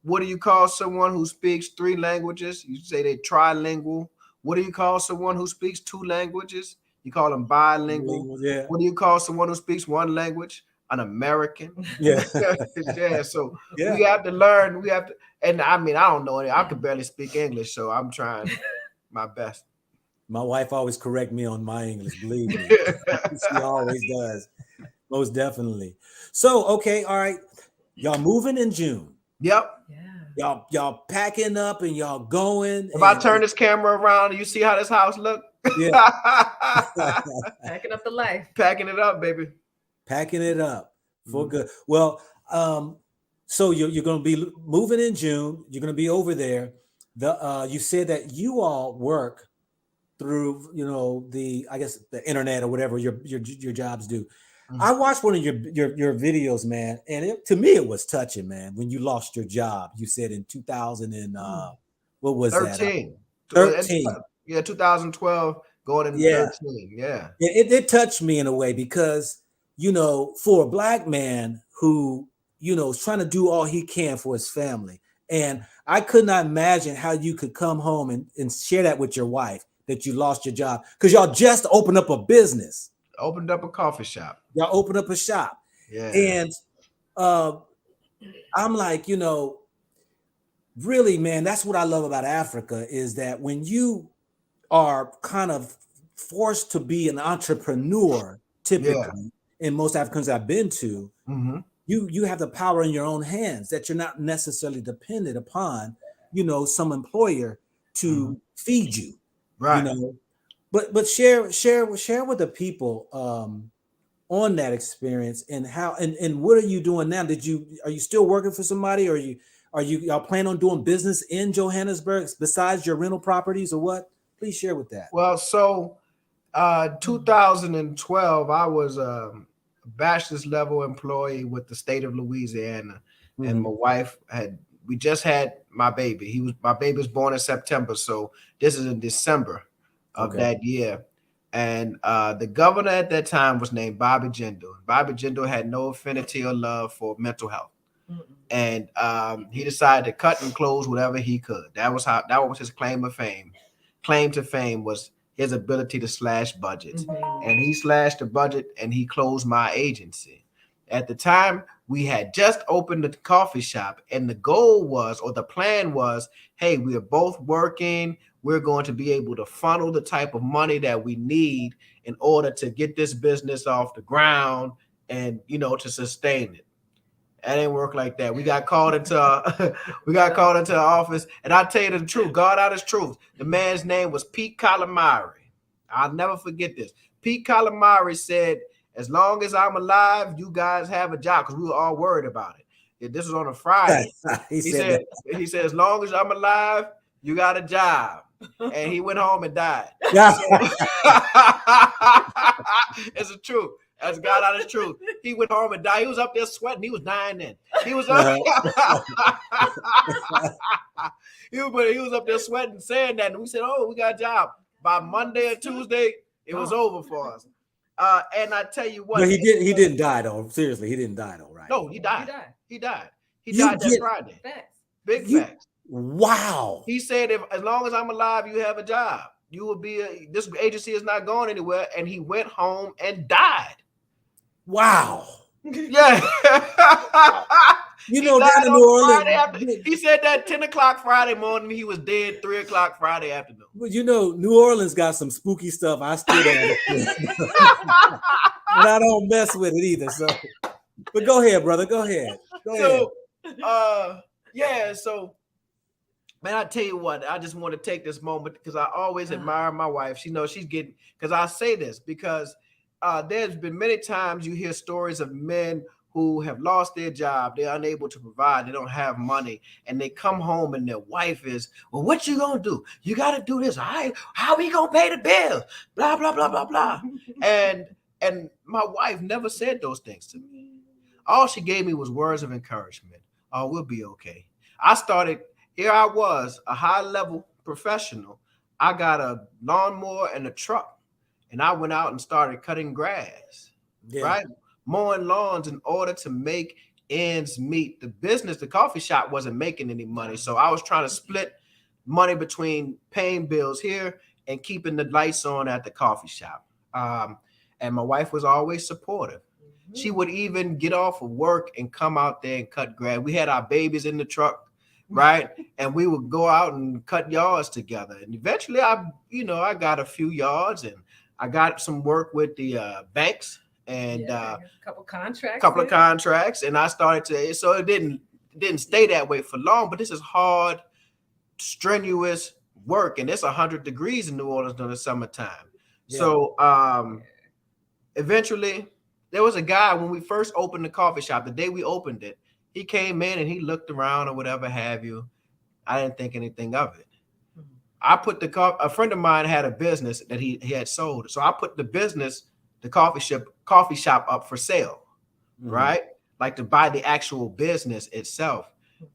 C: what do you call someone who speaks 3 languages? You say they're trilingual. What do you call someone who speaks 2 languages? You call them bilingual.
A: Yeah.
C: What do you call someone who speaks 1 language? An American.
A: Yeah.
C: Yeah. So we have to learn. We have to, and I mean, I don't know any. I could barely speak English, so I'm trying my best.
A: My wife always correct me on my English, believe me. She always does. Most definitely. So, okay, all right. Y'all moving in June.
C: Yep.
B: Yeah.
A: Y'all packing up and y'all going.
C: If I turn this camera around, you see how this house look?
A: Yeah.
B: Packing up the life.
C: Packing it up, baby.
A: Packing it up for good. Well, so you're going to be moving in June. You're going to be over there. You said that you all work through, you know, the internet or whatever your jobs do. Mm-hmm. I watched one of your videos, man, and to me it was touching, man. When you lost your job, you said in 2000 and what was
C: 13.
A: that? 13.
C: Yeah, 2012 going into 13. Yeah.
A: It touched me in a way because, you know, for a Black man who, you know, is trying to do all he can for his family, and I could not imagine how you could come home and share that with your wife that you lost your job because y'all just opened up a business.
C: Opened up a coffee shop.
A: Y'all opened up a shop.
C: Yeah.
A: And I'm like, you know, really, man, that's what I love about Africa is that when you are kind of forced to be an entrepreneur, typically, in most Africans I've been to, you have the power in your own hands that you're not necessarily dependent upon, you know, some employer to feed you.
C: Right.
A: You know, but share with the people on that experience and how and what are you doing now? Are you still working for somebody, or y'all plan on doing business in Johannesburg besides your rental properties or what? Please share with that.
C: Well, so 2012, I was a bachelor's level employee with the state of Louisiana, and my wife we just had my baby. My baby was born in September, so this is in December of that year. And the governor at that time was named Bobby Jindal. Bobby Jindal had no affinity or love for mental health. And he decided to cut and close whatever he could. That was his claim to fame. Claim to fame was his ability to slash budgets. And he slashed the budget and he closed my agency. At the time, we had just opened the coffee shop, and the goal was, or the plan was, hey, we are both working. We're going to be able to funnel the type of money that we need in order to get this business off the ground and, you know, to sustain it. That didn't work like that. We got called into our office, and I'll tell you the truth. God honest truth. The man's name was Pete Calamari. I'll never forget this. Pete Calamari said, as long as I'm alive, you guys have a job, because we were all worried about it. This was on a Friday. he said, as long as I'm alive, you got a job. And he went home and died. It's the truth. That's God out of the truth. He went home and died. He was up there sweating. He was dying then. He was up, he was up there sweating, saying that. And we said, oh, we got a job. By Monday or Tuesday, it was over for us. And I tell you what.
A: But he didn't die though. Seriously, he didn't die though, right?
C: No, he died. He died that Friday.
B: Facts.
C: Big facts.
A: Wow.
C: He said, if as long as I'm alive, you have a job. You will be this agency is not going anywhere. And he went home and died.
A: Wow.
C: Yeah.
A: You
C: He
A: know,
C: died
A: down in
C: on
A: New
C: Friday
A: Orleans,
C: after. He said that 10 o'clock Friday morning. He was dead 3 o'clock Friday afternoon.
A: but you know, New Orleans got some spooky stuff. I still don't understand. And I don't mess with it either. So, but go ahead, brother. Go ahead. Go ahead.
C: So, yeah. So, man, I tell you what, I just want to take this moment because I always admire my wife. She knows she's getting, because I say this because there's been many times you hear stories of men who have lost their job. They're unable to provide. They don't have money. And they come home and their wife is, well, what you going to do? You got to do this. All right. How we going to pay the bills? Blah, blah, blah, blah, blah. And my wife never said those things to me. All she gave me was words of encouragement. Oh, we'll be okay. Here I was, a high-level professional. I got a lawnmower and a truck, and I went out and started cutting grass, right? Mowing lawns in order to make ends meet. The coffee shop wasn't making any money, so I was trying to split money between paying bills here and keeping the lights on at the coffee shop. And my wife was always supportive. She would even get off of work and come out there and cut grass. We had our babies in the truck, right? And we would go out and cut yards together. And eventually I got a few yards and I got some work with the banks and
B: a couple of
C: contracts. And I started to, so it didn't stay that way for long, but this is hard, strenuous work. And it's 100 degrees in New Orleans during the summertime. Yeah. So eventually there was a guy when we first opened the coffee shop, the day we opened it, he came in and he looked around or whatever have you. I didn't think anything of it. A friend of mine had a business that he had sold. So I put the coffee shop up for sale, right? Like to buy the actual business itself.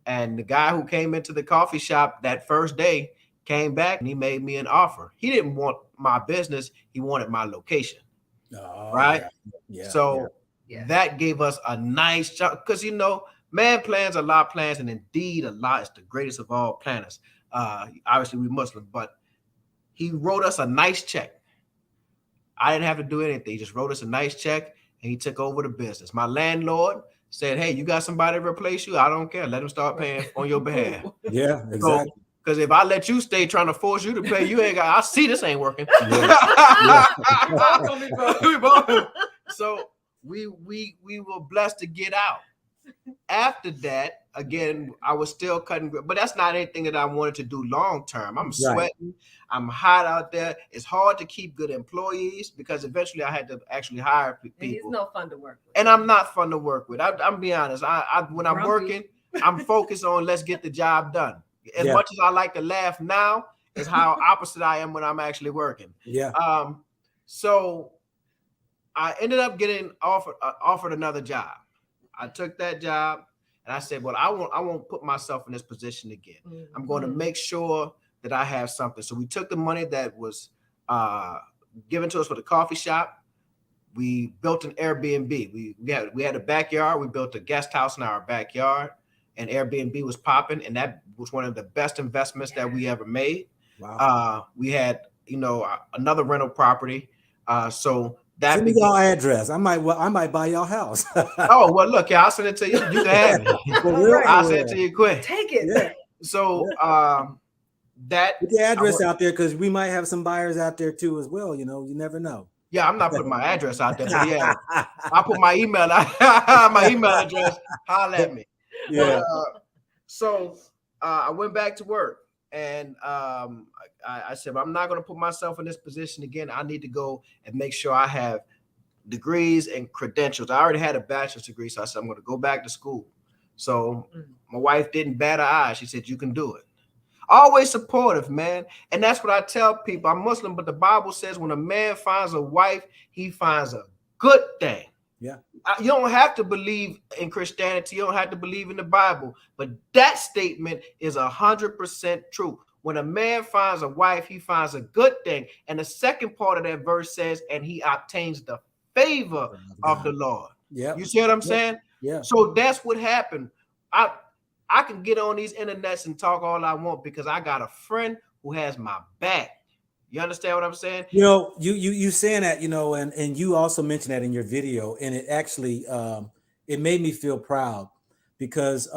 C: And the guy who came into the coffee shop that first day came back and he made me an offer. He didn't want my business. He wanted my location. Right. Yeah. So that gave us a nice chunk because, man plans a lot of plans, and indeed Allah is the greatest of all planners. Obviously, we're Muslim, but he wrote us a nice check. I didn't have to do anything. He just wrote us a nice check and he took over the business. My landlord said, hey, you got somebody to replace you? I don't care. Let him start paying on your behalf.
A: Yeah, exactly.
C: Because if I let you stay trying to force you to pay, you ain't got. I see this ain't working. So we were blessed to get out. After that, again, I was still cutting, but that's not anything that I wanted to do long term. I'm sweating. I'm hot out there. It's hard to keep good employees because eventually I had to actually hire people.
B: And he's no fun to work with.
C: And I'm not fun to work with. I'm being honest. When I'm working, I'm focused on let's get the job done. As much as I like to laugh now, is how opposite I am when I'm actually working. Yeah. So I ended up getting offered another job. I took that job and I said, well, I won't put myself in this position again. I'm going to make sure that I have something. So we took the money that was given to us for the coffee shop. We built an Airbnb. We had a backyard. We built a guest house in our backyard. And Airbnb was popping, and that was one of the best investments that we ever made. Wow. We had, another rental property. So that
A: send me y'all address. I might buy y'all house.
C: Oh, well, look, I'll send it to you. You can have it. I'll send it to you quick.
B: Take it.
A: Yeah.
C: So that
A: put the address out there because we might have some buyers out there too as well. You never know.
C: Yeah, I'm not putting my address out there, but yeah, I'll put my email my email address. Holler at me. Yeah. So I went back to work and I said, I'm not going to put myself in this position again. I need to go and make sure I have degrees and credentials. I already had a bachelor's degree. So I said, I'm going to go back to school. So my wife didn't bat her eye. She said, you can do it. Always supportive, man. And that's what I tell people. I'm Muslim, but the Bible says when a man finds a wife, he finds a good thing. Yeah. You don't have to believe in Christianity. You don't have to believe in the Bible. But that statement is 100% true. When a man finds a wife, he finds a good thing. And the second part of that verse says, and he obtains the favor of the Lord. Yeah. You see what I'm saying? Yeah. So that's what happened. I I can get on these internets and talk all I want because I got a friend who has my back. You understand what I'm saying?
A: You know, you saying that, you know, and you also mentioned that in your video, and it actually it made me feel proud because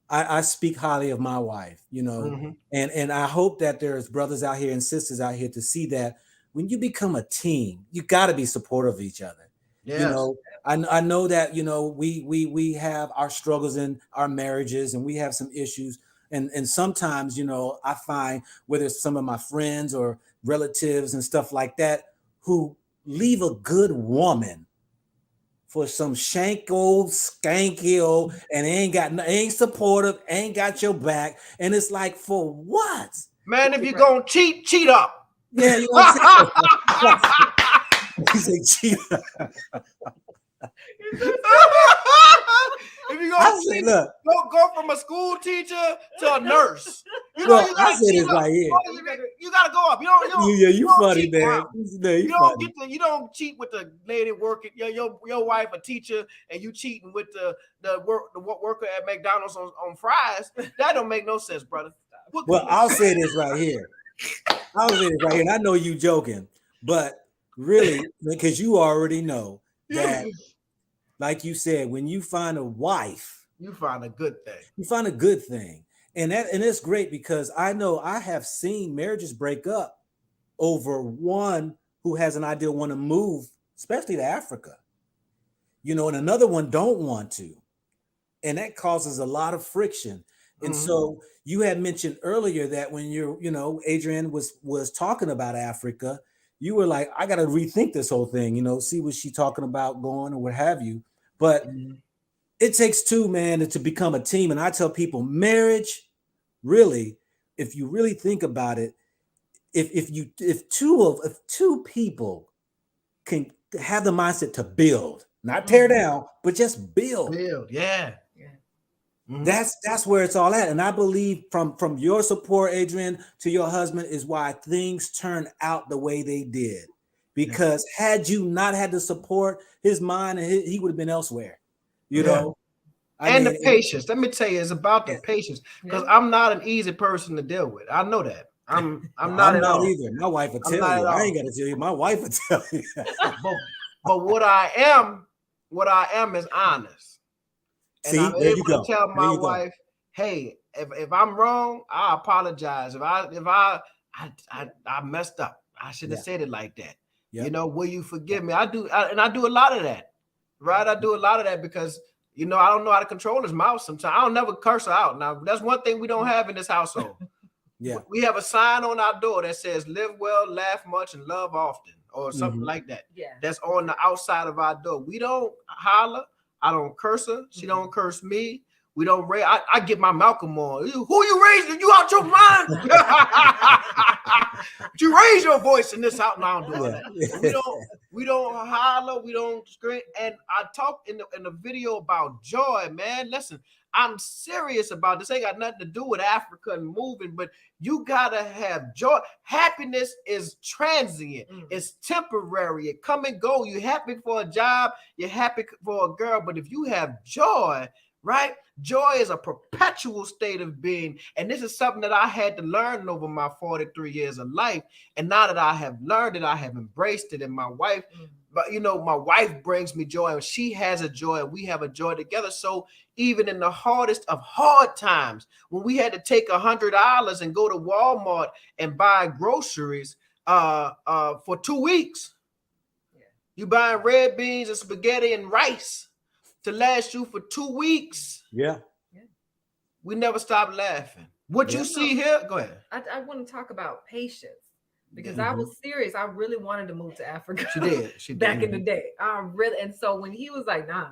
A: I speak highly of my wife, you know, and I hope that there's brothers out here and sisters out here to see that when you become a team, you got to be supportive of each other.
C: Yes.
A: You know, I know that, you know, we have our struggles in our marriages and we have some issues. And sometimes, you know, I find whether it's some of my friends or relatives and stuff like that who leave a good woman for some shank old skanky old and ain't supportive, ain't got your back. And it's like, for what?
C: Man, if you're going to cheat up.
A: Yeah, you know what I'm saying? You say cheat up.
C: If you go from a school teacher to a nurse, you know, you gotta cheat up. Right here. You gotta go up.
A: You funny, man.
C: You don't cheat with the lady working, your wife a teacher, and you cheating with the worker at McDonald's on fries. That don't make no sense, brother.
A: Well, I'll say this right here. And I know you joking, but really, because you already know that, like you said, when you find a wife,
C: you find a good thing.
A: You find a good thing. And it's great because I know I have seen marriages break up over one who has an idea want to move, especially to Africa. You know, and another one don't want to. And that causes a lot of friction. And so you had mentioned earlier that when Adrienne was talking about Africa, you were like, I got to rethink this whole thing, you know, see what she's talking about going or what have you. But it takes two, man, to become a team. And I tell people, marriage, really, if you really think about it, if two people can have the mindset to build, not tear down, but just build.
C: Yeah.
A: That's where it's all at. And I believe from your support, Adrienne, to your husband is why things turned out the way they did. Because had you not had the support, his mind and he would have been elsewhere. You know?
C: The patience. Let me tell you, it's about the patience. Because I'm not an easy person to deal with. I know that. I'm not
A: either. My wife will tell you. I ain't got to tell you. My wife will tell you.
C: but what I am is honest. And
A: see,
C: I'm able to tell my wife, hey, if I'm wrong, I apologize. If I messed up, I shouldn't have said it like that. You know, will you forgive me? I do a lot of that, right? I do a lot of that because, you know, I don't know how to control his mouth sometimes. I don't never curse her out. Now, that's one thing we don't have in this household. We have a sign on our door that says live well, laugh much, and love often, or something like that. That's on the outside of our door. We don't holler. I don't curse her. She don't curse me. We don't raise. I get my Malcolm on. Who you raising? You out your mind? You raise your voice in this house. No, I don't do that. We don't holler. We don't scream. And I talked in the video about joy, man. Listen, I'm serious about this. Ain't got nothing to do with Africa and moving, but you gotta have joy. Happiness is transient. It's temporary. It come and go. You're happy for a job. You're happy for a girl. But if you have joy, right? Joy is a perpetual state of being. And this is something that I had to learn over my 43 years of life. And now that I have learned it, I have embraced it. And my wife, but you know, my wife brings me joy and she has a joy and we have a joy together. So even in the hardest of hard times, when we had to take $100 and go to Walmart and buy groceries for 2 weeks, you buying red beans and spaghetti and rice to last you for 2 weeks. We never stopped laughing. What you see here, go ahead.
B: I want to talk about patience because I was serious. I really wanted to move to Africa.
C: She did.
B: Back in the day. And so when he was like, nah,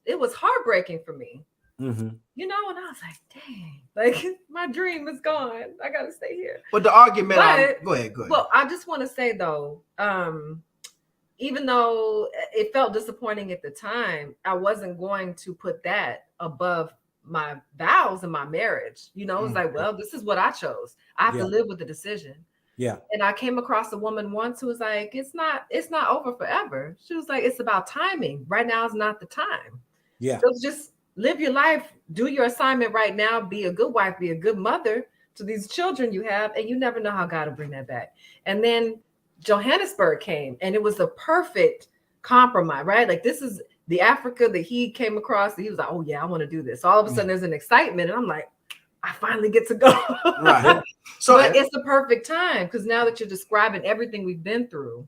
B: it was heartbreaking for me. You know, and I was like, dang, like my dream is gone. I gotta stay here.
C: But the argument, go ahead.
B: Well, I just want to say though, even though it felt disappointing at the time, I wasn't going to put that above my vows in my marriage. You know, it's like, well, this is what I chose. I have to live with the decision. And I came across a woman once who was like, it's not over forever. She was like, it's about timing. Right now is not the time. So it's just live your life, do your assignment right now, be a good wife, be a good mother to these children you have, and you never know how God will bring that back. And then Johannesburg came, and it was a perfect compromise, right? Like, this is the Africa that he came across. He was like, oh yeah, I want to do this. So all of a sudden there's an excitement, and I'm like, I finally get to go.
C: Right. So
B: but it's the perfect time, because now that you're describing everything we've been through,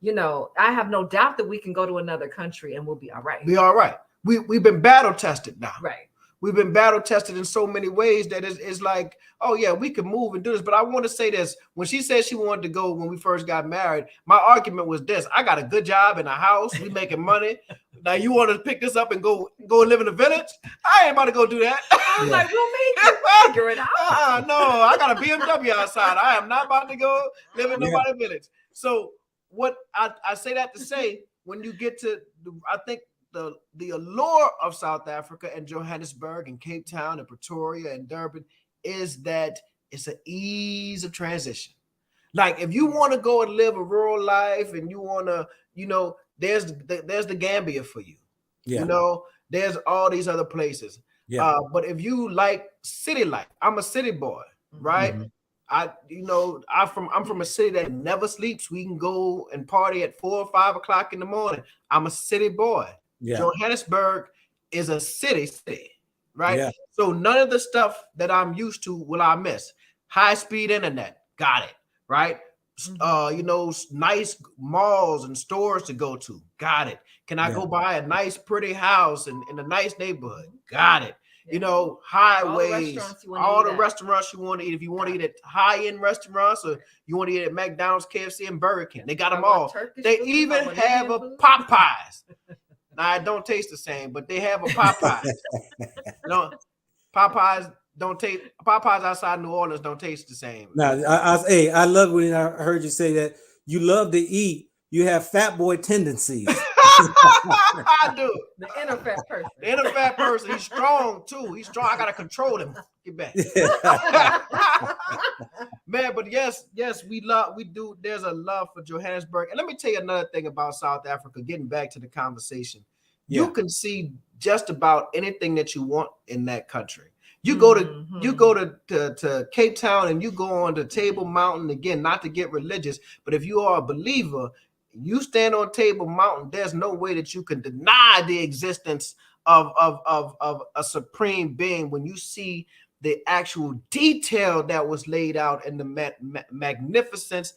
B: you know, I have no doubt that we can go to another country and we'll be all right.
C: Be all right. We've been battle tested now.
B: Right.
C: We've been battle tested in so many ways that it's like, oh yeah, we can move and do this. But I want to say this: when she said she wanted to go when we first got married, my argument was this: I got a good job in a house, we making money. Now you want to pick this up and go live in a village? I ain't about to go do that.
B: I was like, we'll make it, figure it out.
C: No, I got a BMW outside. I am not about to go live in nobody's village. So what I say that to say, when you get to, I think the allure of South Africa and Johannesburg and Cape Town and Pretoria and Durban is that it's an ease of transition. Like, if you want to go and live a rural life and you want to, you know, there's the Gambia for you. Yeah. You know, there's all these other places. Yeah. But if you like city life, I'm a city boy, right? Mm-hmm. I'm from a city that never sleeps. We can go and party at 4 or 5 o'clock in the morning. I'm a city boy. Yeah. Johannesburg is a city, right? Yeah. So none of the stuff that I'm used to will I miss. High-speed internet, got it, right? Mm-hmm. You know, nice malls and stores to go to, got it. Can I go buy a nice, pretty house in a nice neighborhood? Got it. Yeah. You know, highways, all the restaurants you want to eat. If you want to eat at high-end restaurants, or you want to eat at McDonald's, KFC, and Burger King, they got them all. They even have a Popeyes. Now, it don't taste the same, but they have a Popeyes. No, Popeyes outside New Orleans don't taste the same.
A: Now, I love when I heard you say that you love to eat. You have fat boy tendencies.
C: I do.
B: The inner fat person.
C: The inner fat person. He's strong too. He's strong. I gotta control him. Get back. Man, but yes, we do. There's a love for Johannesburg. And let me tell you another thing about South Africa, getting back to the conversation. Yeah. You can see just about anything that you want in that country. You go to Cape Town and you go on to Table Mountain, again, not to get religious, but if you are a believer, you stand on Table Mountain, there's no way that you can deny the existence of a supreme being when you see the actual detail that was laid out and the magnificence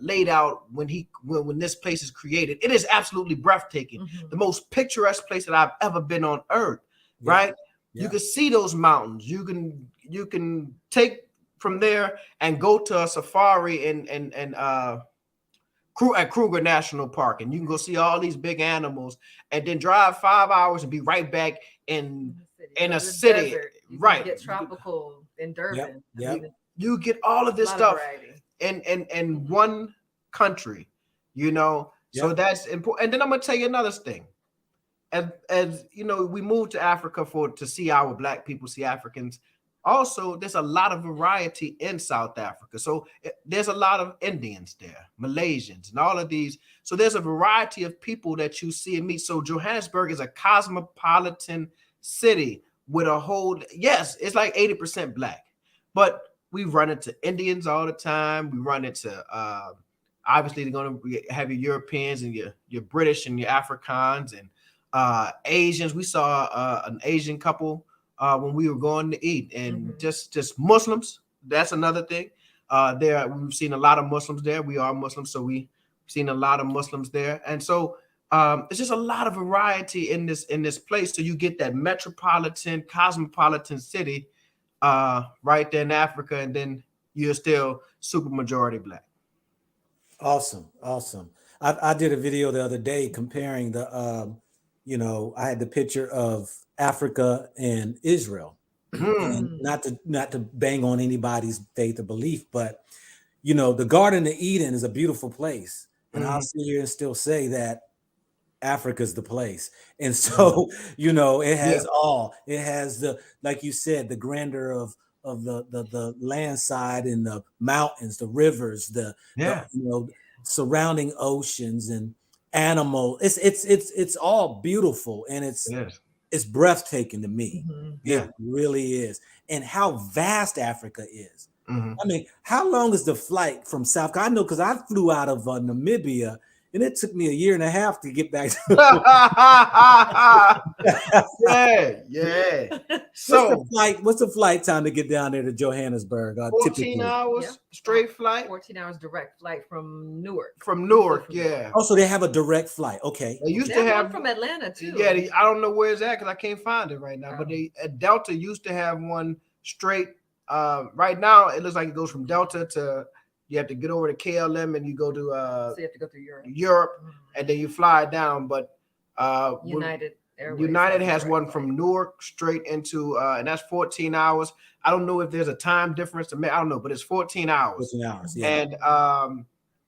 C: laid out when this place is created. It is absolutely breathtaking. Mm-hmm. The most picturesque place that I've ever been on earth, right? Yeah. You can see those mountains. You can take from there and go to a safari at Kruger National Park, and you can go see all these big animals, and then drive 5 hours and be right back in a city. Right.
B: Get tropical in Durban.
C: Yep. You get all of this stuff in one country, you know. Yep. So that's important. And then I'm gonna tell you another thing. As you know, we moved to Africa to see our Black people, see Africans. Also, there's a lot of variety in South Africa. So there's a lot of Indians there, Malaysians, and all of these. So there's a variety of people that you see and meet. So Johannesburg is a cosmopolitan city with a whole, yes, it's like 80% Black. But we run into Indians all the time. We run into, obviously, they're going to have your Europeans and your British and your Afrikaans and Asians. We saw an Asian couple when we were going to eat, and just Muslims. That's another thing. We've seen a lot of Muslims there. We are Muslims, so we've seen a lot of Muslims there, and so it's just a lot of variety in this place. So you get that metropolitan, cosmopolitan city right there in Africa, and then you're still super majority Black.
A: Awesome. I did a video the other day comparing the I had the picture of Africa and Israel, and not to bang on anybody's faith or belief, but the Garden of Eden is a beautiful place, and I'll sit here and still say that Africa's the place. And so it has all. It has the, like you said, the grandeur of the land side and the mountains, the rivers, the surrounding oceans and animal. It's all beautiful, and it's breathtaking to me.
C: Yeah.
A: It really is. And how vast Africa is.
C: Mm-hmm.
A: I mean, how long is the flight from South? I know because I flew out of Namibia, and it took me a year and a half to get back.
C: Yeah.
A: So what's the flight time to get down there to Johannesburg?
C: 14
A: typically?
C: hours straight flight.
B: 14 hours direct flight from Newark.
C: Yeah.
A: Oh, so they have a direct flight. Okay.
C: They used
B: They
C: to
B: have
C: have
B: one from Atlanta too.
C: Yeah, I don't know where it's at because I can't find it right now. But Delta used to have one straight. Right now, it looks like it goes from Delta to, you have to get over to KLM and you go to
B: so you have to go through
C: Europe, and then you fly down. But
B: United Airways
C: United has one from Newark straight into, and that's 14 hours. I don't know if there's a time difference. I don't know, but it's 14 hours.
A: 14 hours, yeah.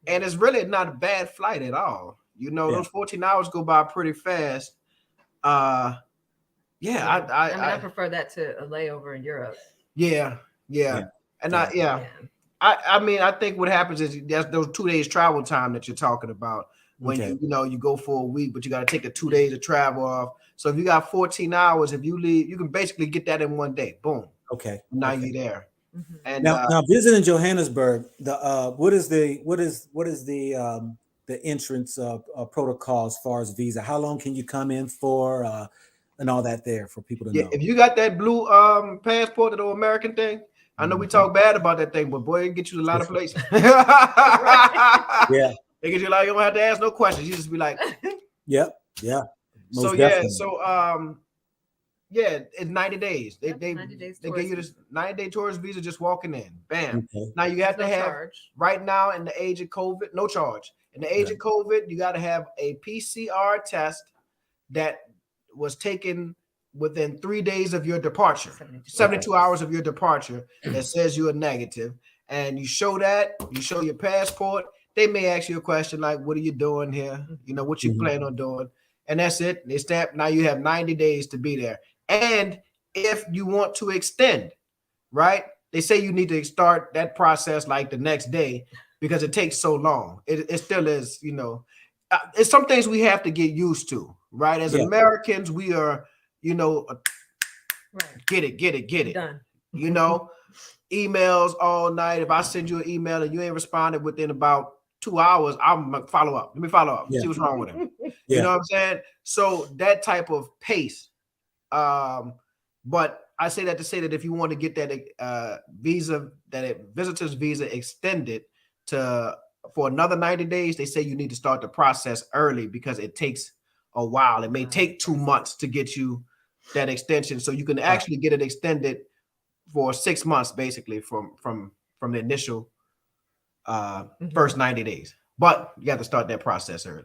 C: And it's really not a bad flight at all. You know, those 14 hours go by pretty fast. I
B: prefer that to a layover in Europe.
C: Yeah. And I mean, I think what happens is that's those 2 days travel time that you're talking about when you go for a week, but you got to take the 2 days of travel off. So if you got 14 hours, if you leave, you can basically get that in one day. Boom.
A: Okay.
C: Now you're there.
B: Mm-hmm.
C: And
A: now visiting Johannesburg, what is the entrance protocol as far as visa? How long can you come in for, and all that there for people to know?
C: If you got that blue passport, that old American thing, I know we talk bad about that thing, but boy, it can get you to a lot of places.
A: Yeah,
C: it gets you like you don't have to ask no questions. You just be like,
A: yeah.
C: So it's 90 days. They give you this 90-day tourist visa just walking in. Bam. Okay. Now you have to have right now in the age of COVID, no charge. In the age of COVID, you got to have a PCR test that was taken within 3 days of your departure, 72 hours of your departure, that says you are negative. And you show that, you show your passport. They may ask you a question like, what are you doing here? You know, what you plan on doing? And that's it. They stamp. Now you have 90 days to be there. And if you want to extend, right? They say you need to start that process like the next day because it takes so long. It still is, you know, it's some things we have to get used to, right? As Americans, we are, you know, get it.
B: Done.
C: You know, emails all night. If I send you an email and you ain't responded within about 2 hours, I'm gonna follow up. Let me follow up. See what's wrong with him. You know what I'm saying? So that type of pace. But I say that to say that if you want to get that visitor's visa extended for another 90 days, they say you need to start the process early because it takes a while. It may take 2 months to get you that extension. So you can actually get it extended for 6 months, basically from the initial first 90 days. But you have to start that process early.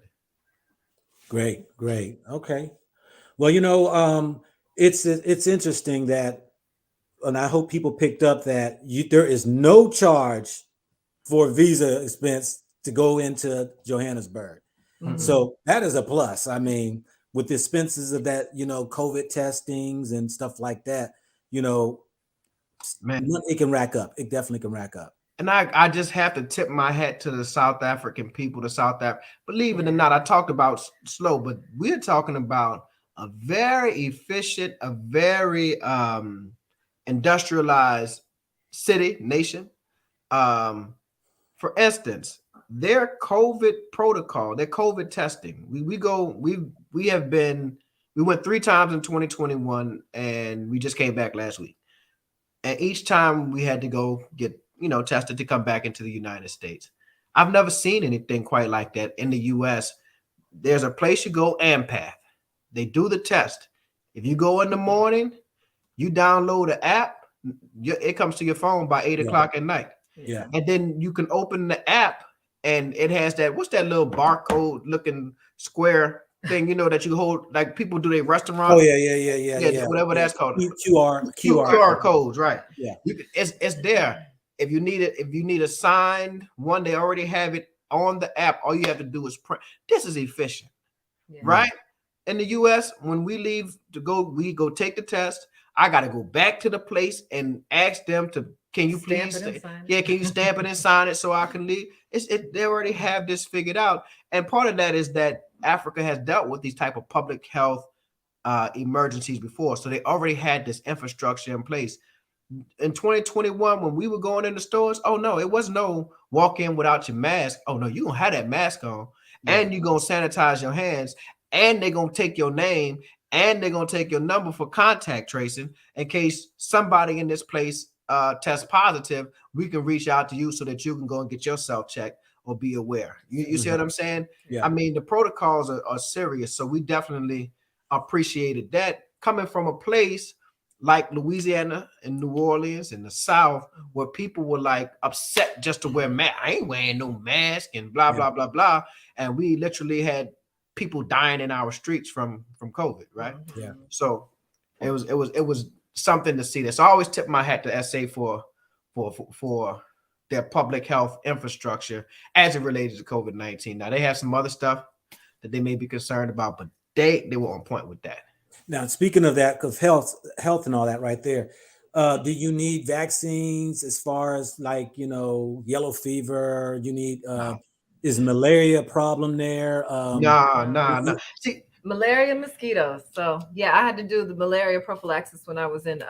A: Great. Okay. Well, you know, it's interesting that, and I hope people picked up that there is no charge for visa expense to go into Johannesburg. Mm-hmm. So that is a plus. I mean, with the expenses of that, you know, COVID testings and stuff like that, you know, it can rack up. It definitely can rack up.
C: And I just have to tip my hat to the South African people, believe it or not, I talked about slow, but we're talking about a very efficient, a very industrialized nation. For instance, their COVID protocol, their COVID testing, we went 3 times in 2021 and we just came back last week. And each time we had to go get, you know, tested to come back into the United States. I've never seen anything quite like that in the US. There's a place you go, Ampath. They do the test. If you go in the morning, you download the app, it comes to your phone by 8 o'clock at night.
A: Yeah.
C: And then you can open the app and it has what's that little barcode looking square thing, you know, that you hold, like people do their restaurant.
A: Oh yeah.
C: Whatever that's called.
A: QR
C: codes, right?
A: Yeah.
C: It's there. If you need a signed one, they already have it on the app. All you have to do is print. This is efficient, right? In the US, when we leave we go take the test. I got to go back to the place and ask them can you please, can you stamp it and sign it so I can leave? They already have this figured out. And part of that is that Africa has dealt with these type of public health emergencies before, so they already had this infrastructure in place. In 2021, when we were going in the stores, oh no, it was no walk in without your mask. Oh no, you gonna have that mask on, and you gonna sanitize your hands, and they're gonna take your name, and they're gonna take your number for contact tracing in case somebody in this place tests positive. We can reach out to you so that you can go and get yourself checked or be aware. You see what I'm saying?
A: Yeah.
C: I mean, the protocols are serious, so we definitely appreciated that coming from a place like Louisiana and New Orleans and the South, where people were like upset just to wear mask. I ain't wearing no mask and blah blah blah blah. And we literally had people dying in our streets from COVID, right?
A: Yeah.
C: So it was something to see. That. So I always tip my hat to SA for their public health infrastructure as it related to COVID-19. Now they have some other stuff that they may be concerned about, but they were on point with that.
A: Now, speaking of that, because health and all that right there, do you need vaccines as far as like, yellow fever? You need, is malaria a problem there?
C: Nah. See,
B: malaria, mosquitoes. So yeah, I had to do the malaria prophylaxis when I was in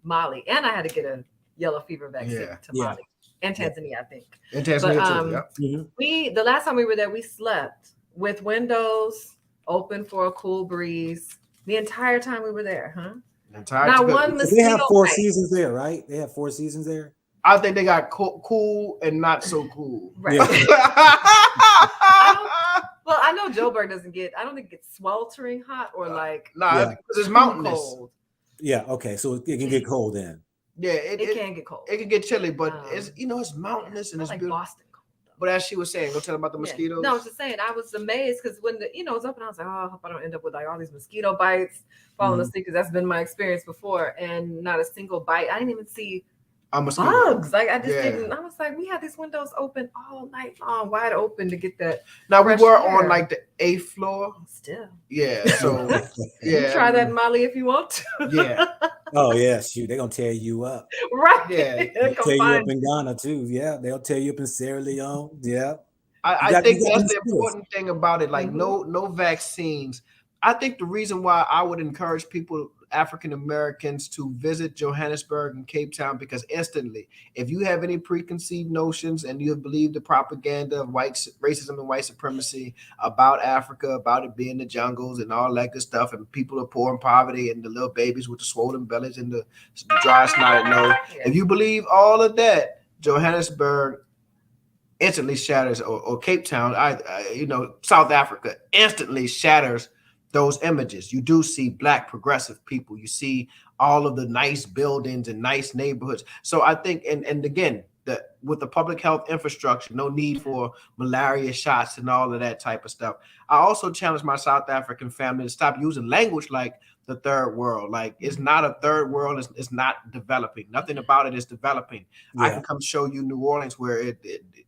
B: Mali, and I had to get a yellow fever vaccine to Mali and Tanzania, I think.
C: And Tanzania
B: too. The last time we were there, we slept with windows open for a cool breeze. The entire time we were there, Not one mosquito.
A: They have 4 seasons there, right? They have 4 seasons there.
C: I think they got cool and not so cool.
B: Right. Yeah. Well, I know Joburg doesn't get. I don't think it gets sweltering hot or like.
C: Because it's mountainous.
B: Cold.
A: Yeah. Okay. So it can get cold then.
C: Yeah,
B: it can get cold.
C: It can get chilly, but it's it's mountainous and it's
B: like
C: beautiful.
B: Boston.
C: But as she was saying, go tell them about the mosquitoes.
B: No, I was just saying, I was amazed because when it was up and I was like, oh, I hope I don't end up with like all these mosquito bites falling asleep, because that's been my experience before, and not a single bite. I didn't even see bugs. Like I just didn't. I was like, we had these windows open all night long, wide open to get that.
C: Now we were on like the 8th floor.
B: Still.
C: Yeah. So
B: you try that in Mali if you want to.
C: Yeah.
A: Oh yeah, shoot, they're gonna tear you up.
B: Right.
C: Yeah.
A: They'll tear you up in Ghana too. Yeah, they'll tear you up in Sierra Leone. Yeah.
C: I think that's the important thing about it. Like no vaccines. I think the reason why I would encourage people, African Americans, to visit Johannesburg and Cape Town, because instantly, if you have any preconceived notions and you believe the propaganda of white racism and white supremacy about Africa, about it being the jungles and all that good stuff, and people are poor and poverty and the little babies with the swollen bellies and the dry snotted nose, if you believe all of that, Johannesburg instantly shatters, or Cape Town, South Africa instantly shatters those images. You do see Black progressive people. You see all of the nice buildings and nice neighborhoods. So I think, and again, with the public health infrastructure, no need for malaria shots and all of that type of stuff. I also challenge my South African family to stop using language like the third world. Like, it's not a third world. It's not developing. Nothing about it is developing. Yeah. I can come show you New Orleans, where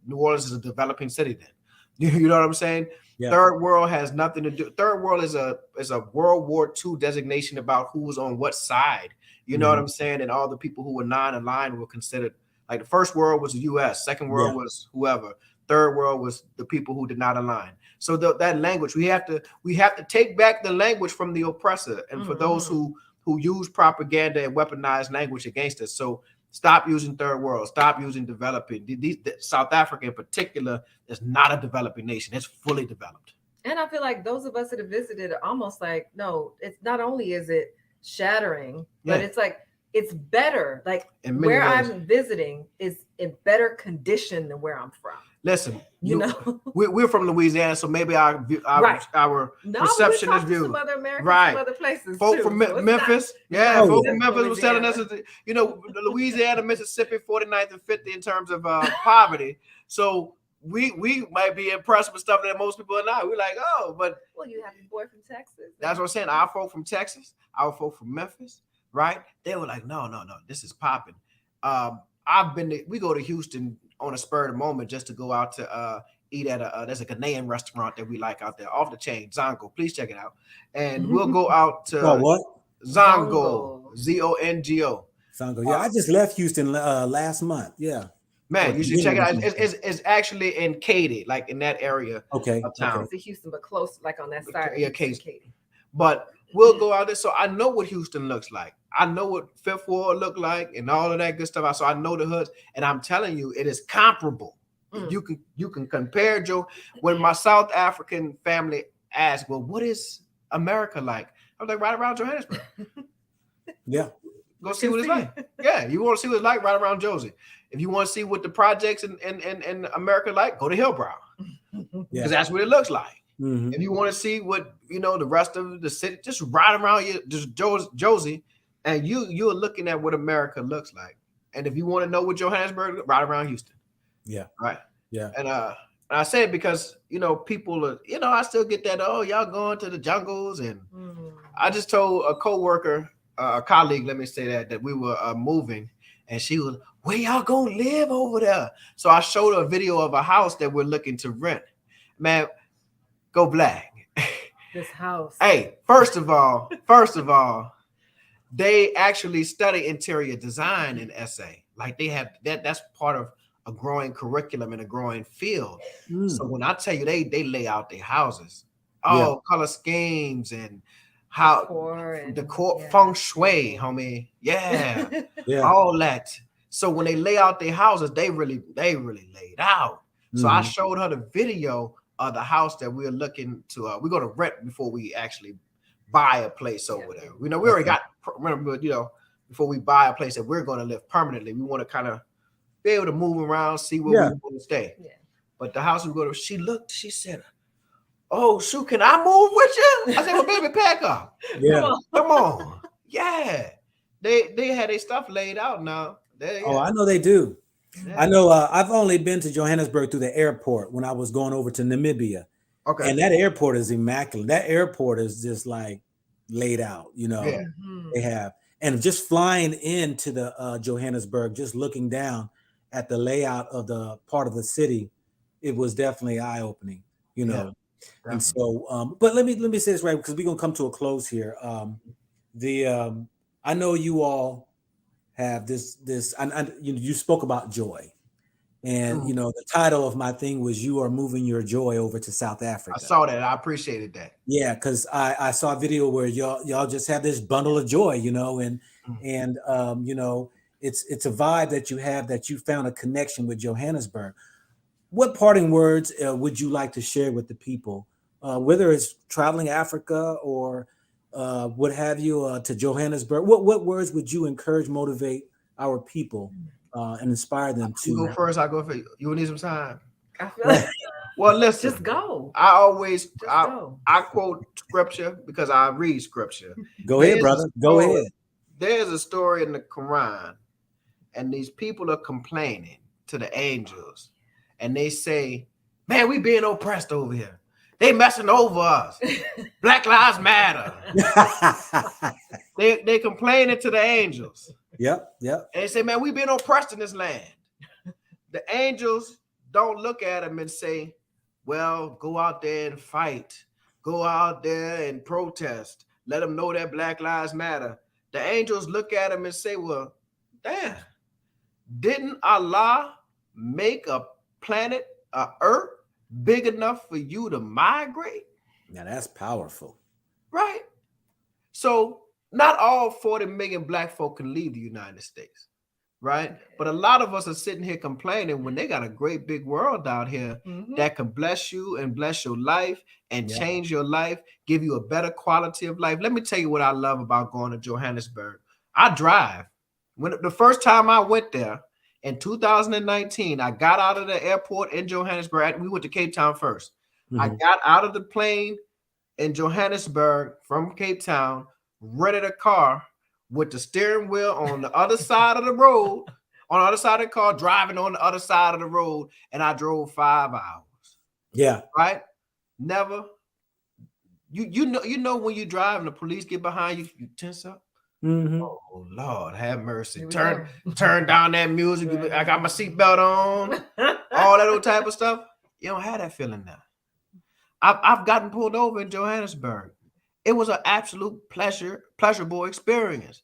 C: New Orleans is a developing city then. You know what I'm saying? Yeah. Third world has nothing to do. Third world is a World War II designation about who was on what side. You know what I'm saying? And all the people who were non-aligned were considered, like, the first world was the U.S., second world was whoever, third world was the people who did not align. So that language, we have to take back the language from the oppressor, and for those who use propaganda and weaponize language against us. So stop using third world. Stop using developing. South Africa in particular is not a developing nation. It's fully developed.
B: And I feel like those of us that have visited are almost like, no, it's not only is it shattering, but it's like, it's better. Like, where I'm visiting is in better condition than where I'm from.
C: Listen, we're from Louisiana, so maybe our perception is viewed.
B: Some other Americans, some other places.
C: Folk from Memphis, folk from Memphis was telling us, Louisiana, Mississippi, 49th and 50th in terms of poverty. So we might be impressed with stuff that most people are not. We're like, but
B: you have a boy from Texas.
C: That's what I'm saying. Our folk from Texas, our folk from Memphis, right? They were like, no, this is popping. We go to Houston on a spur of the moment just to go out to eat at there's a Ghanaian restaurant that we like out there, off the chain, Zongo. Please check it out. And we'll go out to
A: what?
C: Zongo, Zongo.
A: Zongo. Yeah, I just left Houston last month. Yeah.
C: Man, you should check it out. It's actually in Katy, like in that area of town.
B: It's Houston, but close, like on that side.
C: Yeah, Katy. But We'll go out there. So I know what Houston looks like. I know what Fifth Ward look like and all of that good stuff. So I know the hoods, and I'm telling you, it is comparable. You can compare, Joe. When my South African family asked, well, what is America like? I was like, right around Johannesburg.
A: Yeah.
C: Go see what it's like. Yeah, you want to see what it's like right around Josie. If you want to see what the projects in America like, go to Hillbrow. Because that's what it looks like.
A: Mm-hmm.
C: If you want to see what the rest of the city, just right around you, just Josie, and you're looking at what America looks like. And if you want to know what Johannesburg, right around Houston.
A: Yeah.
C: Right.
A: Yeah.
C: And I say it because people are, I still get that, oh, y'all going to the jungles. And I just told a coworker, a colleague, let me say that we were moving, and she was, where y'all gonna live over there? So I showed her a video of a house that we're looking to rent. Man, go black.
B: This house.
C: Hey, first of all, they actually study interior design in SA. Like they have that's part of a growing curriculum in a growing field. So when I tell you they lay out their houses, color schemes and how decor feng shui, homie. Yeah. All that. So when they lay out their houses, they really laid out. So I showed her the video of the house that we're looking to we're going to rent before we actually buy a place over there. We already got, before we buy a place that we're going to live permanently, we want to kind of be able to move around, see where we want to stay. Yeah. But the house we go to, she looked, she said, oh, shoot, can I move with you? I said, well, baby, pack up.
A: Yeah.
C: Come on. Yeah. They had their stuff laid out now.
A: I know they do. Yeah. I know I've only been to Johannesburg through the airport when I was going over to Namibia. Okay. And that airport is immaculate. That airport is just like laid out, they have. And just flying into the Johannesburg, just looking down at the layout of the part of the city, it was definitely eye-opening, Yeah, and so, but let me say this right, because we're gonna come to a close here. I know you all have this, you spoke about joy, and the title of my thing was "You Are Moving Your Joy Over to South Africa."
C: I saw that. I appreciated that.
A: Yeah, because I saw a video where y'all just have this bundle of joy, and it's a vibe that you have, that you found a connection with Johannesburg. What parting words would you like to share with the people, whether it's traveling Africa or what have you, to Johannesburg? What words would you encourage, motivate our people, and inspire them to?
C: You go first. I go for you. You need some time. I feel like well, listen.
B: Just go.
C: I always I quote scripture because I read scripture.
A: Go ahead, brother. Go ahead.
C: There's a story in the Quran, and these people are complaining to the angels, and they say, "Man, we being oppressed over here. They messing over us. Black Lives Matter." they complaining to the angels.
A: Yep.
C: And they say, "Man, we been oppressed in this land." The angels don't look at them and say, well, go out there and fight. Go out there and protest. Let them know that Black Lives Matter. The angels look at them and say, well, damn, didn't Allah make a planet, a earth, big enough for you to migrate?
A: Now that's powerful.
C: Right? So not all 40 million black folk can leave the United States. Right? But a lot of us are sitting here complaining when they got a great big world out here that can bless you and bless your life and change your life, give you a better quality of life. Let me tell you what I love about going to Johannesburg. I drive. When the first time I went there in 2019, I got out of the airport in Johannesburg. We went to Cape Town first. I got out of the plane in Johannesburg from Cape Town, rented a car with the steering wheel on the other side of the road, on the other side of the car, driving on the other side of the road, and I drove 5 hours.
A: Yeah.
C: Right? Never. You know when you drive and the police get behind you, you tense up. Oh Lord, have mercy. Turn down that music. Right. I got my seatbelt on, all that old type of stuff. You don't have that feeling now. I've gotten pulled over in Johannesburg. It was an absolute pleasurable experience,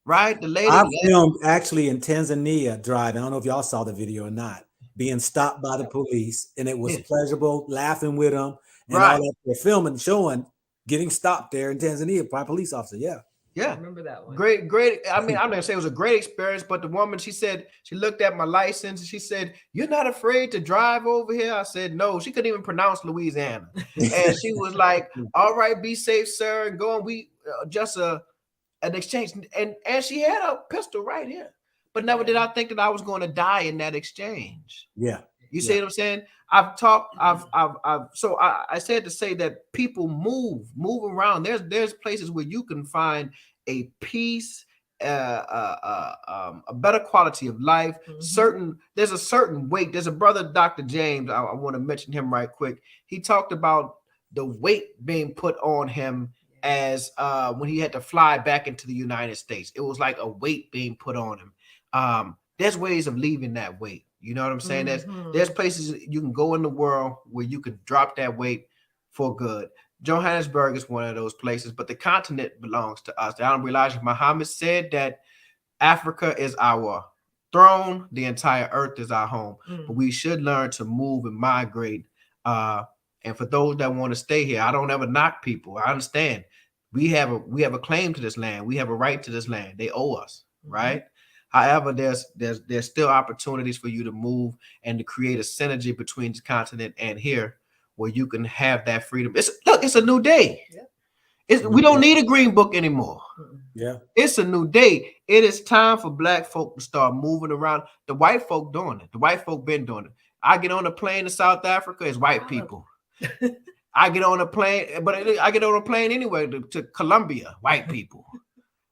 C: right? The lady
A: I filmed actually in Tanzania driving. I don't know if y'all saw the video or not. Being stopped by the police, and it was pleasurable, laughing with them, and all that. They're filming, showing getting stopped there in Tanzania by a police officer. Yeah.
C: Yeah.
B: I remember that one.
C: Great. I mean, I'm not gonna say it was a great experience, but the woman, she said, she looked at my license and she said, "You're not afraid to drive over here?" I said, "No." She couldn't even pronounce Louisiana. And she was like, "All right, be safe, sir." And going, we just an exchange. And she had a pistol right here. But never did I think that I was going to die in that exchange.
A: Yeah.
C: You see what I'm saying? So I said to say that people move around. There's places where you can find a peace, a better quality of life. There's a certain weight. There's a brother, Dr. James. I want to mention him right quick. He talked about the weight being put on him as when he had to fly back into the United States. It was like a weight being put on him. There's ways of leaving that weight. You know what I'm saying? There's places you can go in the world where you can drop that weight for good. Johannesburg is one of those places, but the continent belongs to us. The Honorable Elijah Muhammad said that Africa is our throne, the entire earth is our home. But we should learn to move and migrate. And for those that want to stay here, I don't ever knock people. I understand. We have a claim to this land. We have a right to this land. They owe us, right? However, there's still opportunities for you to move and to create a synergy between the continent and here, where you can have that freedom. It's a new day. We don't need a green book anymore.
A: Yeah,
C: it's a new day. It is time for Black folk to start moving around. The white folk doing it. The white folk been doing it. I get on a plane to South Africa, it's white people. I get on a plane, but I get on a plane anyway to Colombia, white people.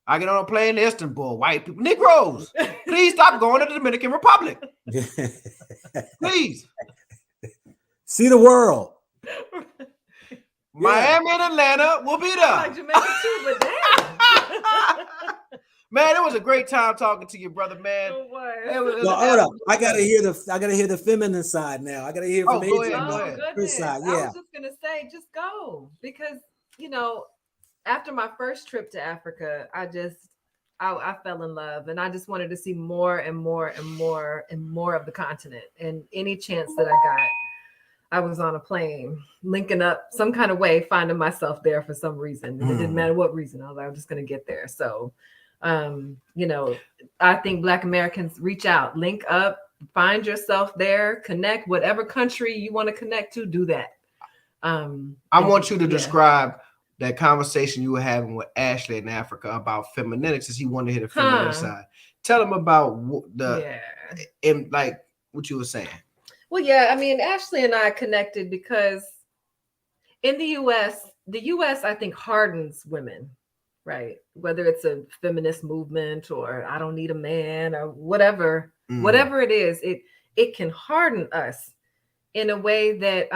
C: I get on a plane to Istanbul, white people. Negroes, please stop going to the Dominican Republic. Please.
A: See the world.
C: Miami and Atlanta will be there.
B: Like Jamaica too, but damn.
C: Man, it was a great time talking to you, brother, man.
A: Well, hold up. I gotta hear the feminine side now. I gotta hear from
C: go
A: Adrian.
C: ahead.
B: Goodness.
A: Side. Yeah.
B: I was just gonna say, just go, because after my first trip to Africa, I fell in love, and I just wanted to see more and more and more and more of the continent. And any chance that I got, I was on a plane, linking up some kind of way, finding myself there for some reason. And it didn't matter what reason. I was like, I'm just going to get there. So, I think Black Americans reach out, link up, find yourself there, connect, whatever country you want to connect to, do that.
C: I want you to describe that conversation you were having with Ashley in Africa about femininity, since he wanted to hit the feminine side. Tell him about like what you were saying.
B: Well, yeah, I mean, Ashley and I connected because in the U.S., I think hardens women, right? Whether it's a feminist movement or I don't need a man or whatever it is, it can harden us in a way that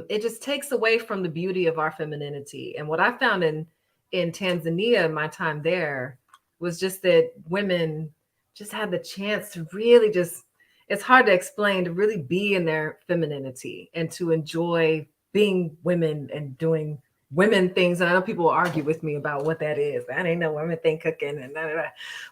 B: it just takes away from the beauty of our femininity. And what I found in Tanzania, my time there, was just that women just had the chance to really it's hard to explain, to really be in their femininity and to enjoy being women and doing women things. And I know people will argue with me about what that is. I didn't know women thing cooking and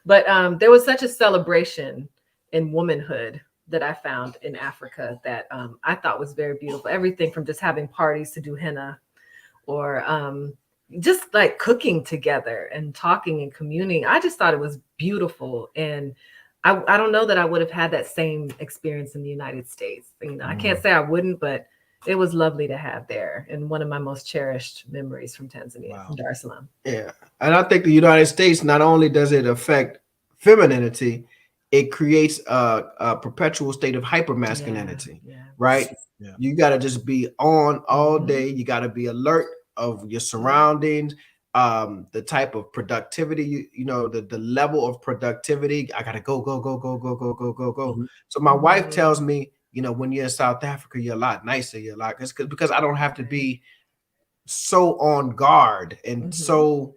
B: but there was such a celebration in womanhood that I found in Africa that I thought was very beautiful. Everything from just having parties to do henna, or just like cooking together and talking and communing. I just thought it was beautiful. And I don't know that I would have had that same experience in the United States. I can't say I wouldn't, but it was lovely to have there. And one of my most cherished memories from Tanzania, from Dar es Salaam.
C: Yeah. And I think the United States, not only does it affect femininity, it creates a perpetual state of hypermasculinity, right? Yeah. You got to just be on all day. You got to be alert of your surroundings, the type of productivity, the level of productivity. I got to go. So my wife tells me, when you're in South Africa, you're a lot nicer. You're a lot, because I don't have to be so on guard and so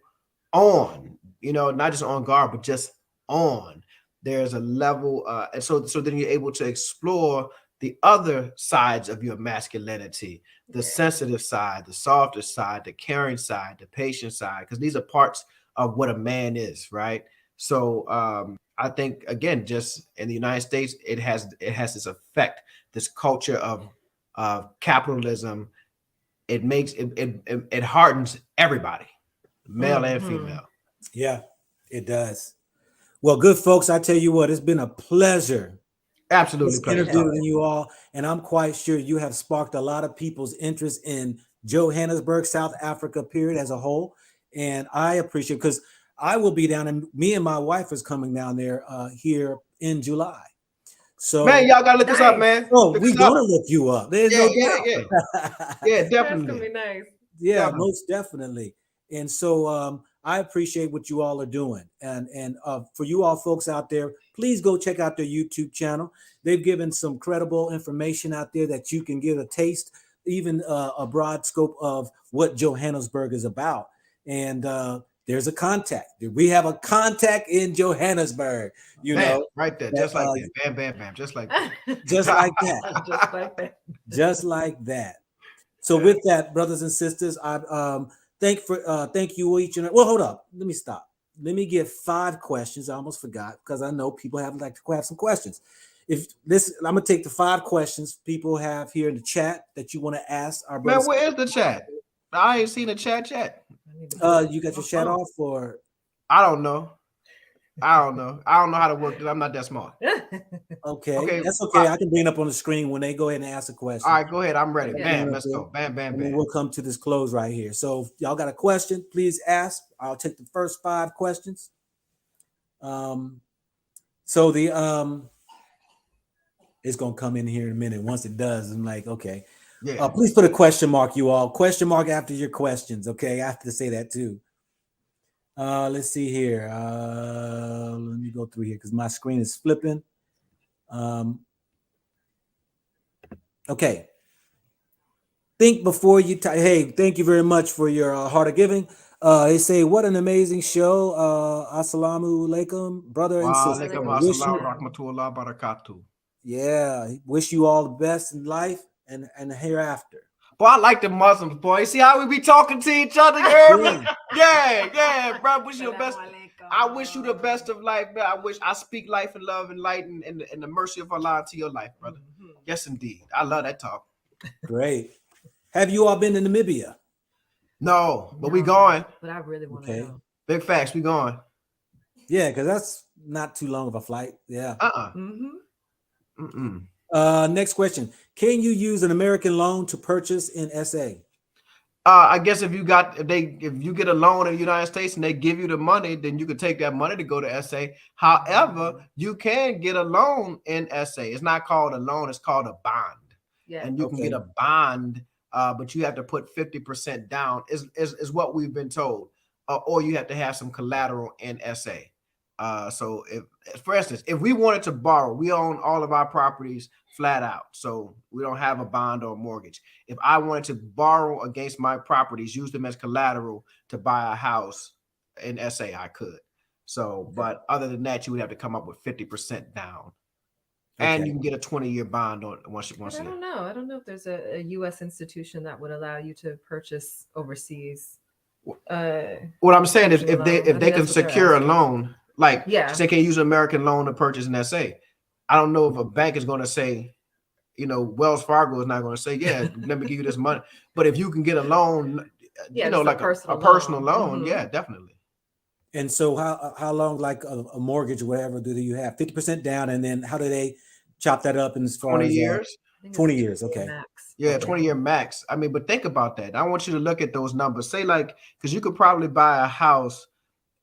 C: on, not just on guard, but just on. There's a level, and so then you're able to explore the other sides of your masculinity, the sensitive side, the softer side, the caring side, the patient side, because these are parts of what a man is, right? So I think, again, just in the United States, it has this effect, this culture of capitalism. it makes it hardens everybody, male and female.
A: Yeah, it does. Well, good folks, I tell you what, it's been a pleasure
C: Absolutely,
A: interviewing you all, and I'm quite sure you have sparked a lot of people's interest in Johannesburg, South Africa, period, as a whole. And I appreciate, because I will be down, and me and my wife is coming down there here in July. So,
C: man, y'all gotta look us up, man.
A: Oh, we're gonna look you up. There's no doubt.
C: Yeah, definitely.
B: That's gonna be nice.
A: Yeah,
C: Definitely.
A: most definitely. And so I appreciate what you all are doing. And for you all folks out there, please go check out their YouTube channel. They've given some credible information out there that you can get a taste, even a broad scope of what Johannesburg is about. And there's a contact. We have a contact in Johannesburg, you know.
C: Right there, just like that. Bam, bam, bam, just like that.
A: Just like that.
B: Just like that.
A: Just like that. So with that, brothers and sisters, I thank you each and well, hold up. Let me stop. Let me give 5 questions. I almost forgot because I know people have some questions. I'm gonna take the 5 questions people have here in the chat that you want to ask our brothers.
C: Man, where is the chat? I ain't seen the chat yet.
A: You got your chat off, or
C: I don't know. I don't know how to work it. I'm not that smart.
A: Okay, that's okay. I can bring it up on the screen when they go ahead and ask a question.
C: All right, go ahead. I'm ready. Bam, let's go. Bam, bam, bam.
A: And we'll come to this close right here. So if y'all got a question, please ask. I'll take the first 5 questions. So the it's gonna come in here in a minute. Once it does, I'm like, okay.
C: Yeah.
A: Please put a question mark, you all. Question mark after your questions. Okay, I have to say that too. Let's see here. Let me go through here because my screen is flipping. Okay. Think before you hey, thank you very much for your heart of giving. They say, what an amazing show. Assalamu alaikum, brother and sister. Yeah, wish you all the best in life and hereafter.
C: Boy, I like the Muslims, boy. See how we be talking to each other, girl? Yeah, bro. Wish you the best. I wish you the best of life, man. I speak life and love and light and the mercy of Allah to your life, brother. Yes, indeed. I love that talk.
A: Great. Have you all been to Namibia?
C: No, but we going.
B: But I really want to know.
C: Big facts, we going.
A: Yeah, because that's not too long of a flight. Yeah. Next question. Can you use an American loan to purchase in SA?
C: I guess if you get a loan in the United States and they give you the money, then you could take that money to go to SA. However, you can get a loan in SA. It's not called a loan, it's called a bond. Yeah. And you can get a bond, but you have to put 50% down, is what we've been told. Or you have to have some collateral in SA. So if, for instance, if we wanted to borrow, we own all of our properties flat out. So we don't have a bond or a mortgage. If I wanted to borrow against my properties, use them as collateral to buy a house in SA, I could. So, but other than that, you would have to come up with 50% down. And you can get a 20-year bond on once.
B: I don't know. I don't know if there's a U.S. institution that would allow you to purchase overseas.
C: What I'm saying is, if they can secure a loan, like they can use an American loan to purchase an SA. I don't know if a bank is going to say, Wells Fargo is not going to say, yeah, let me give you this money. But if you can get a loan, like a personal loan, yeah, definitely.
A: And so how long, like a mortgage or whatever, do you have? 50% down, and then how do they chop that up in as far
C: 20
A: as
C: years?
A: 20 years, okay.
B: Max.
C: Yeah, 20-year max. I mean, but think about that. I want you to look at those numbers. Say because you could probably buy a house,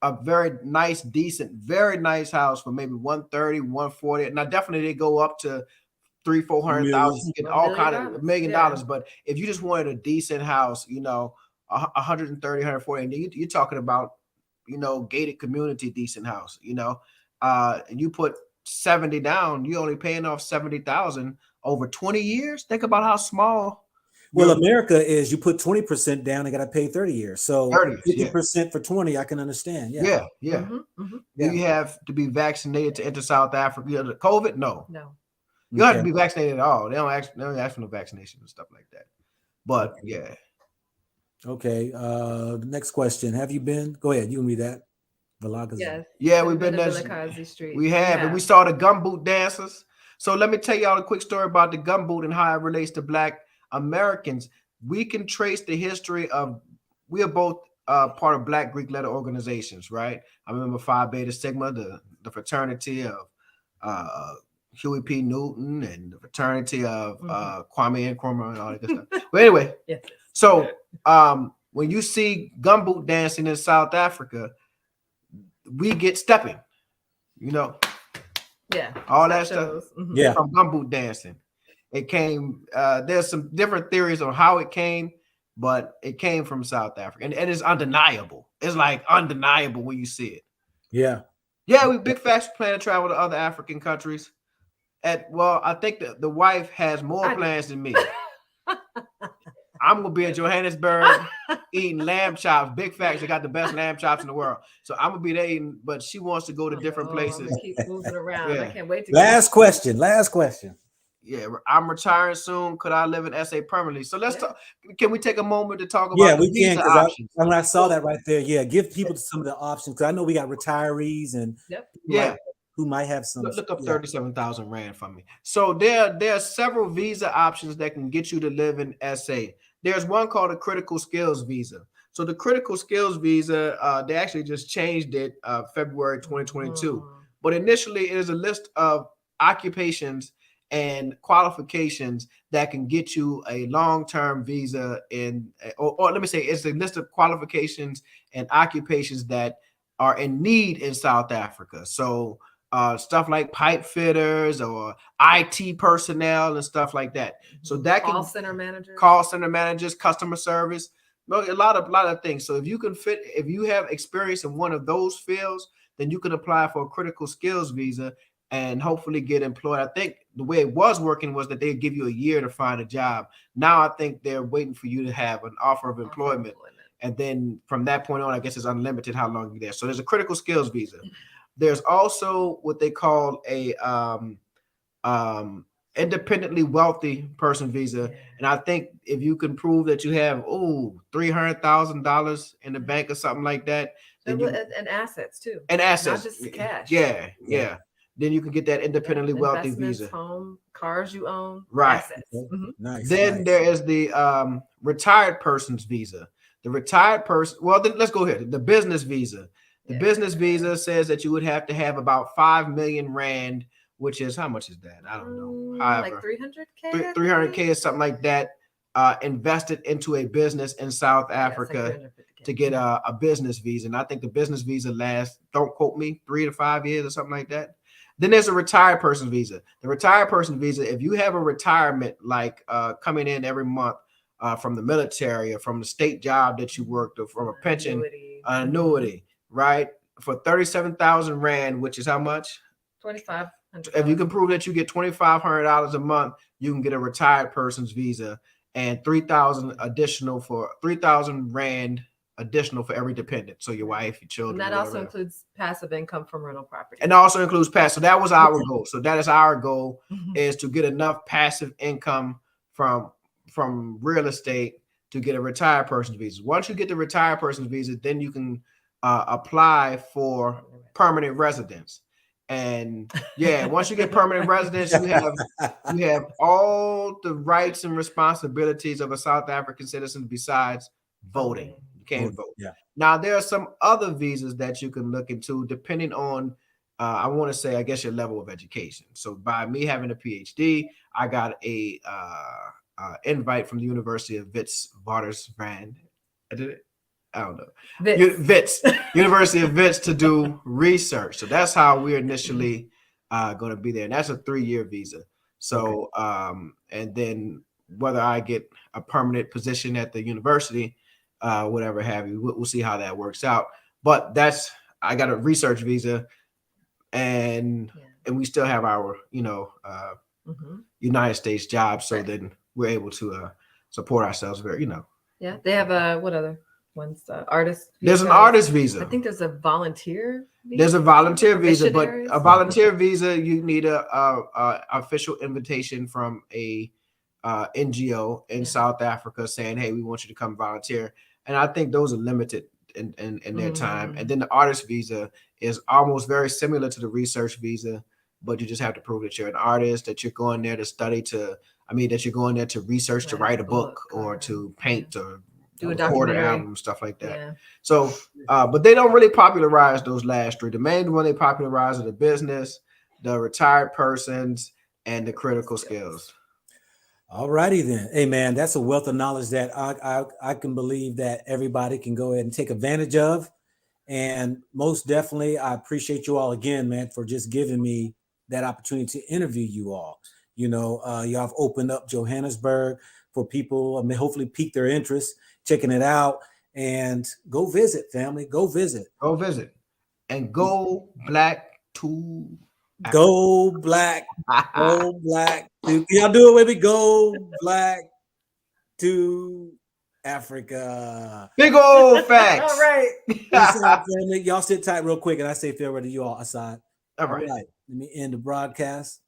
C: a very nice, decent, very nice house for maybe 130, 140. Now, definitely they go up to $300,000-400,000, get all kind of $1 million. But if you just wanted a decent house, 130, 140, and you're talking about, gated community, decent house, and you put 70 down, you're only paying off 70,000 over 20 years. Think about how small.
A: Well, America is, you put 20% down and got to pay 30 years. So 50% for 20, I can understand. Yeah.
C: Do you have to be vaccinated to enter South Africa? COVID? No. You don't have to be vaccinated at all. They don't ask for no vaccination and stuff like that. But yeah.
A: Okay. The next question. Have you been? Go ahead. You can read that.
B: Yes.
C: Yeah, we've been there. We have, and we saw the gumboot dancers. So let me tell y'all a quick story about the gumboot and how it relates to Black Americans. we can trace the history of, we are both part of Black Greek letter organizations, right? I remember Phi Beta Sigma, the fraternity of Huey P. Newton, and the fraternity of Kwame Nkrumah and all that good stuff. But anyway,
B: yes.
C: So when you see gumboot dancing in South Africa, we get stepping, you know.
B: Yeah.
C: All that stuff.
A: Yeah.
C: From gumboot dancing. It came, there's some different theories on how it came, but it came from South Africa. And it's undeniable. It's like undeniable when you see it.
A: Yeah.
C: Yeah, we big fast plan to travel to other African countries. Well, I think the wife has more plans than me. I'm gonna be in Johannesburg eating lamb chops. Big facts. They got the best lamb chops in the world. So I'm gonna be there eating, but she wants to go to different places.
B: I'm gonna keep moving around.
C: Yeah.
B: I can't wait to
A: Last question.
C: Yeah, I'm retiring soon. Could I live in SA permanently? So let's talk. Can we take a moment to talk about
A: we can,
C: visa options?
A: when I saw that right there, give people some of the options, because I know we got retirees and who might have some.
C: Look up 37,000 Rand for me. So there are several visa options that can get you to live in SA. There's one called a critical skills visa. So the critical skills visa, they actually just changed it February 2022. But initially, it is a list of occupations and qualifications that can get you a long-term visa or let me say, it's a list of qualifications and occupations that are in need in South Africa. So stuff like pipe fitters or IT personnel and stuff like that. So that
B: call center
C: managers, customer service, a lot of things. So if you have experience in one of those fields, then you can apply for a critical skills visa and hopefully get employed. I think the way it was working was that they'd give you a year to find a job. Now I think they're waiting for you to have an offer of employment. And then from that point on, I guess it's unlimited how long you're there. So there's a critical skills visa. There's also what they call a independently wealthy person visa. And I think if you can prove that you have $300,000 in the bank or something like that,
B: and assets too.
C: And assets.
B: Not just cash.
C: Yeah. Then you can get that independently wealthy visa.
B: Home, cars you own,
C: right.
B: Assets.
A: Nice.
C: Then there is the retired person's visa. The retired person, well, then let's go here. The business visa. The business visa says that you would have to have about 5 million Rand, which is, how much is that? I don't know. However,
B: like 300K?
C: 300K or something like that, invested into a business in South Africa to get a business visa. And I think the business visa lasts, don't quote me, 3 to 5 years or something like that. Then there's a retired person visa. The retired person visa, if you have a retirement like coming in every month from the military or from the state job that you worked or from a pension, annuity, right? For 37,000 Rand, which is how much?
B: 2,500.
C: If you can prove that you get $2,500 a month, you can get a retired person's visa, and 3,000 Rand additional for every dependent. So your wife, your children.
B: And that also includes passive income from rental property.
C: And also includes passive. So that was our goal. So that is our goal, is to get enough passive income from real estate to get a retired person's visa. Once you get the retired person's visa, then you can apply for permanent residence. And once you get permanent residence, you have all the rights and responsibilities of a South African citizen besides voting. You can't vote.
A: Yeah.
C: Now there are some other visas that you can look into depending on I want to say, I guess, your level of education. So by me having a PhD, I got a invite from the University of Witwatersrand. I did it. I don't know. Wits. University of Wits to do research. So that's how we're initially going to be there. And that's a 3-year visa. So, and then whether I get a permanent position at the university, whatever have you, we'll see how that works out. But I got a research visa, and we still have our, United States job. So then we're able to support ourselves very,
B: Yeah. They have what other one's artist?
C: There's an artist visa.
B: I think there's a volunteer visa.
C: There's a volunteer visa, but a volunteer visa, you need a official invitation from a NGO in South Africa saying, hey, we want you to come volunteer. And I think those are limited in their time. And then the artist visa is almost very similar to the research visa. but you just have to prove that you're an artist, that you're going there to study that you're going there to research, to write a book or to paint or
B: do a
C: record an
B: documentary
C: album, stuff like that.
B: Yeah.
C: So, but they don't really popularize those last three. The main one they popularize are the business, the retired persons, and the critical skills.
A: All righty then. Hey man, that's a wealth of knowledge that I can believe that everybody can go ahead and take advantage of. And most definitely, I appreciate you all again, man, for just giving me that opportunity to interview you all. You know, y'all have opened up Johannesburg for people. I mean, hopefully pique their interest, checking it out, and go visit, family. Go visit.
C: Go visit. And go black to Africa.
A: Go black. Go black. Y'all do it with me. Go black to Africa.
C: Big old facts.
B: All right.
A: Y'all sit tight real quick, and I say farewell to you all, Assad.
C: All right.
A: Let me end the broadcast.